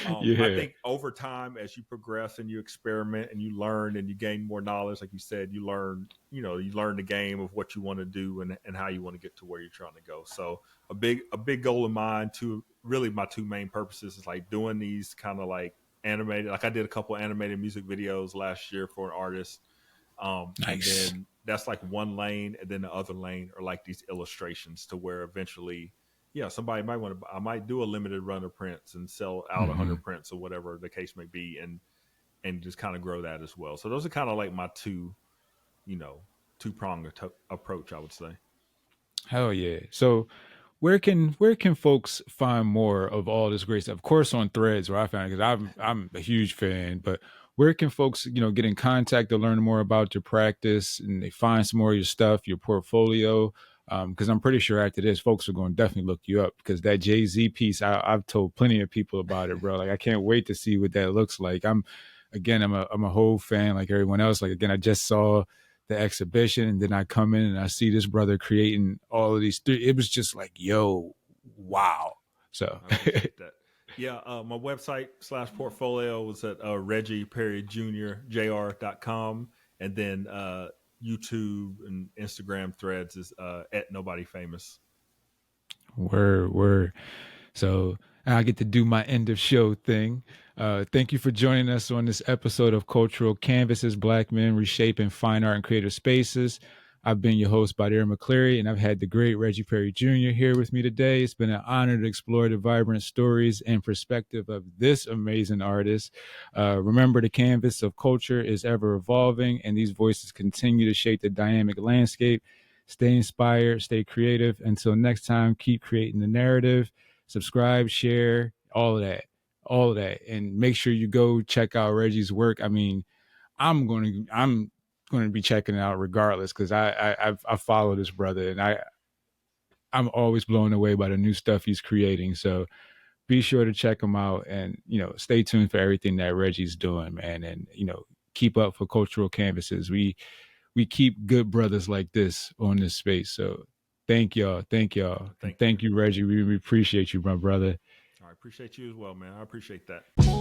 [SPEAKER 2] I
[SPEAKER 1] Yeah.
[SPEAKER 2] think over time, as you progress and you experiment and you learn and you gain more knowledge, like you said, you learn the game of what you want to do and how you want to get to where you're trying to go. So a big goal of mine, to really my two main purposes, is like doing these kind of like animated, like I did a couple animated music videos last year for an artist. And
[SPEAKER 1] Nice.
[SPEAKER 2] then that's like one lane, and then the other lane are like these illustrations to where eventually, yeah, somebody might want to. I might do a limited run of prints and sell out
[SPEAKER 1] Hmm.
[SPEAKER 2] 100 prints or whatever the case may be, and just kind of grow that as well. So those are kind of like my you know, two pronged approach, I would say.
[SPEAKER 1] Hell yeah. So where can folks find more of all this great stuff? Of course, on Threads, where I found it, because I'm a huge fan. But where can folks, get in contact to learn more about your practice, and they find some more of your stuff, your portfolio? Because I'm pretty sure after this, folks are going to definitely look you up, because that Jay-Z piece, I've told plenty of people about it, bro. Like I can't wait to see what that looks like. I'm a whole fan like everyone else. Like again, I just saw the exhibition, and then I come in and I see this brother creating all of these it was just like, yo, wow. So
[SPEAKER 2] I appreciate that. Yeah, my website / portfolio was at Reggie Perry Jr. Jr.com, and then YouTube and Instagram threads is at Nobody Famous.
[SPEAKER 1] word. So I get to do my end of show thing. Thank you for joining us on this episode of Cultural Canvases, Black Men Reshaping Fine Art and Creative Spaces. I've been your host, Badir McCleary, and I've had the great Reggie Perry Jr. here with me today. It's been an honor to explore the vibrant stories and perspective of this amazing artist. Remember, the canvas of culture is ever evolving, and these voices continue to shape the dynamic landscape. Stay inspired, stay creative. Until next time, keep creating the narrative. Subscribe, share, all of that, and make sure you go check out Reggie's work. I mean, I'm going to be checking it out regardless, because I follow this brother, and I'm always blown away by the new stuff he's creating. So be sure to check him out, and stay tuned for everything that Reggie's doing, man, and keep up for cultural canvases. We keep good brothers like this on this space. So thank y'all, and
[SPEAKER 2] Thank you.
[SPEAKER 1] thank you, Reggie. We appreciate you, my brother.
[SPEAKER 2] I appreciate you as well, man. I appreciate that.